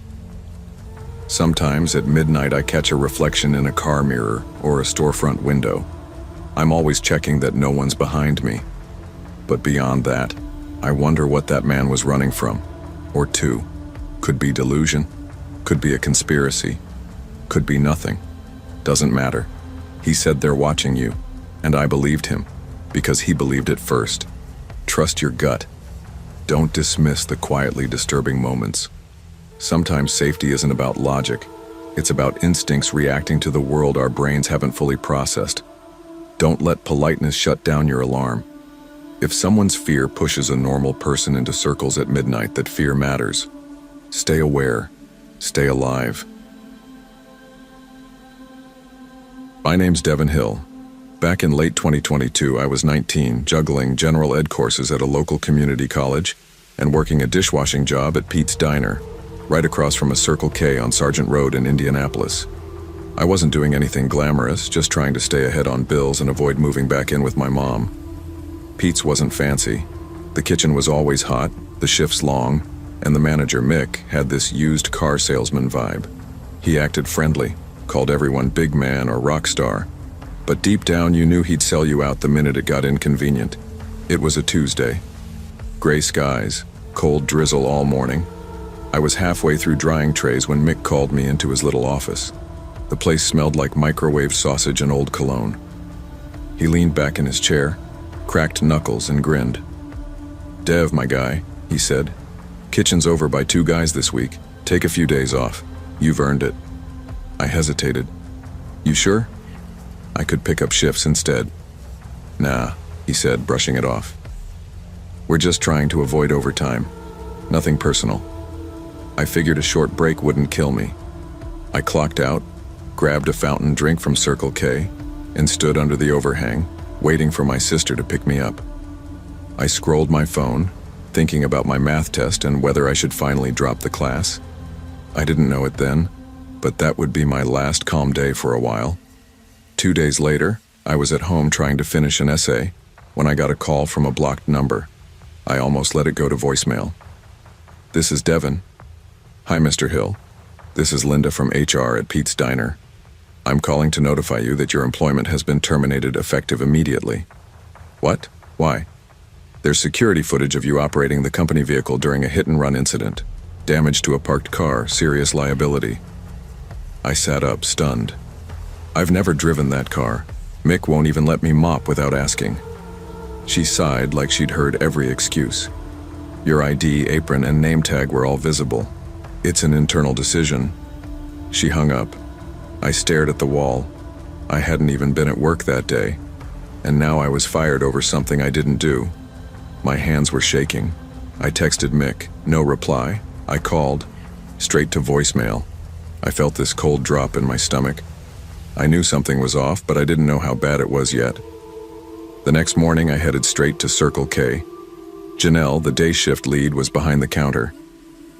Sometimes at midnight I catch a reflection in a car mirror or a storefront window. I'm always checking that no one's behind me. But beyond that, I wonder what that man was running from, or to. Could be delusion, could be a conspiracy, could be nothing. Doesn't matter. He said they're watching you, and I believed him, because he believed it first. Trust your gut. Don't dismiss the quietly disturbing moments. Sometimes safety isn't about logic. It's about instincts reacting to the world our brains haven't fully processed. Don't let politeness shut down your alarm. If someone's fear pushes a normal person into circles at midnight that fear matters, stay aware, stay alive. My name's Devin Hill. Back in late 2022, I was 19, juggling general ed courses at a local community college and working a dishwashing job at Pete's Diner, right across from a Circle K on Sargent Road in Indianapolis. I wasn't doing anything glamorous, just trying to stay ahead on bills and avoid moving back in with my mom. Pete's wasn't fancy. The kitchen was always hot, the shifts long, and the manager, Mick, had this used car salesman vibe. He acted friendly, called everyone big man or rock star, but deep down you knew he'd sell you out the minute it got inconvenient. It was a Tuesday. Gray skies, cold drizzle all morning. I was halfway through drying trays when Mick called me into his little office. The place smelled like microwave sausage and old cologne. He leaned back in his chair, cracked knuckles and grinned. "Dev, my guy," he said. "Kitchen's over by 2 guys this week. Take a few days off. You've earned it." I hesitated. "You sure? I could pick up shifts instead." "Nah," he said, brushing it off. "We're just trying to avoid overtime. Nothing personal." I figured a short break wouldn't kill me. I clocked out, grabbed a fountain drink from Circle K, and stood under the overhang, waiting for my sister to pick me up. I scrolled my phone, thinking about my math test and whether I should finally drop the class. I didn't know it then, but that would be my last calm day for a while. 2 days later, I was at home trying to finish an essay when I got a call from a blocked number. I almost let it go to voicemail. "This is Devin." "Hi, Mr. Hill. This is Linda from HR at Pete's Diner. I'm calling to notify you that your employment has been terminated effective immediately." "What? Why?" "There's security footage of you operating the company vehicle during a hit-and-run incident. Damage to a parked car, serious liability." I sat up, stunned. I've never driven that car. Mick won't even let me mop without asking. She sighed like she'd heard every excuse. "Your ID, apron, and name tag were all visible. It's an internal decision." She hung up. I stared at the wall. I hadn't even been at work that day, and now I was fired over something I didn't do. My hands were shaking. I texted Mick, no reply. I called, straight to voicemail. I felt this cold drop in my stomach. I knew something was off, but I didn't know how bad it was yet. The next morning I headed straight to Circle K. Janelle, the day shift lead, was behind the counter.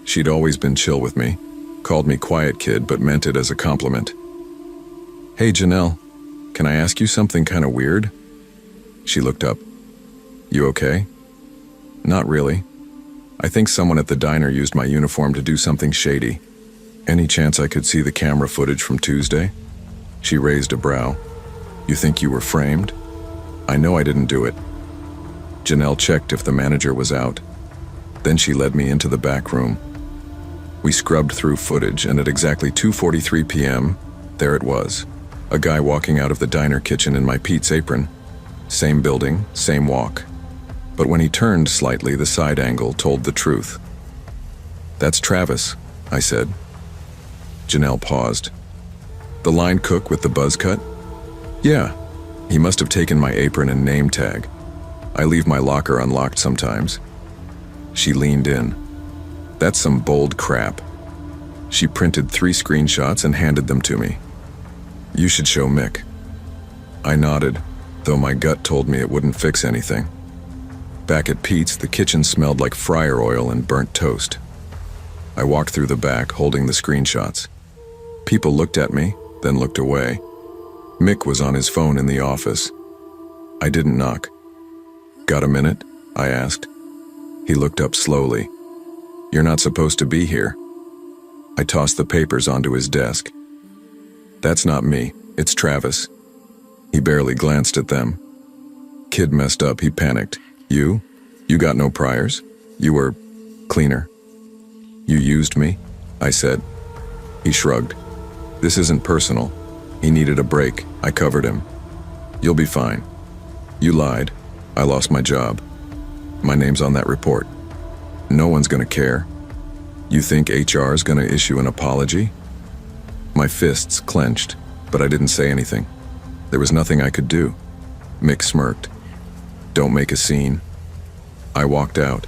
She'd always been chill with me, called me quiet kid, but meant it as a compliment. "Hey Janelle, can I ask you something kind of weird?" She looked up. "You okay?" "Not really. I think someone at the diner used my uniform to do something shady. Any chance I could see the camera footage from Tuesday?" She raised a brow. "You think you were framed?" "I know I didn't do it." Janelle checked if the manager was out. Then she led me into the back room. We scrubbed through footage, and at exactly 2:43 p.m., there it was. A guy walking out of the diner kitchen in my Pete's apron. Same building, same walk. But when he turned slightly, the side angle told the truth. "That's Travis," I said. Janelle paused. "The line cook with the buzz cut?" "Yeah." He must have taken my apron and name tag. I leave my locker unlocked sometimes. She leaned in. That's some bold crap. She printed 3 screenshots and handed them to me. You should show Mick. I nodded, though my gut told me it wouldn't fix anything. Back at Pete's, the kitchen smelled like fryer oil and burnt toast. I walked through the back, holding the screenshots. People looked at me, then looked away. Mick was on his phone in the office. I didn't knock. Got a minute? I asked. He looked up slowly. You're not supposed to be here. I tossed the papers onto his desk. That's not me, it's Travis. He barely glanced at them. Kid messed up, he panicked. You? You got no priors? You were cleaner. You used me? I said. He shrugged. This isn't personal. He needed a break. I covered him. You'll be fine. You lied. I lost my job. My name's on that report. No one's gonna care. You think HR's gonna issue an apology? My fists clenched, but I didn't say anything. There was nothing I could do. Mick smirked. Don't make a scene. I walked out.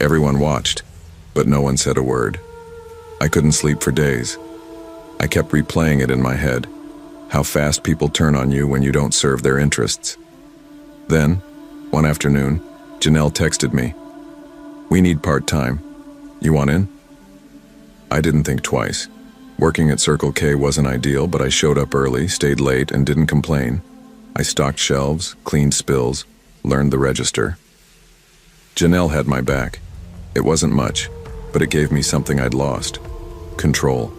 Everyone watched, but no one said a word. I couldn't sleep for days. I kept replaying it in my head. How fast people turn on you when you don't serve their interests. Then, one afternoon, Janelle texted me. We need part-time. You want in? I didn't think twice. Working at Circle K wasn't ideal, but I showed up early, stayed late, and didn't complain. I stocked shelves, cleaned spills, learned the register. Janelle had my back. It wasn't much, but it gave me something I'd lost. Control.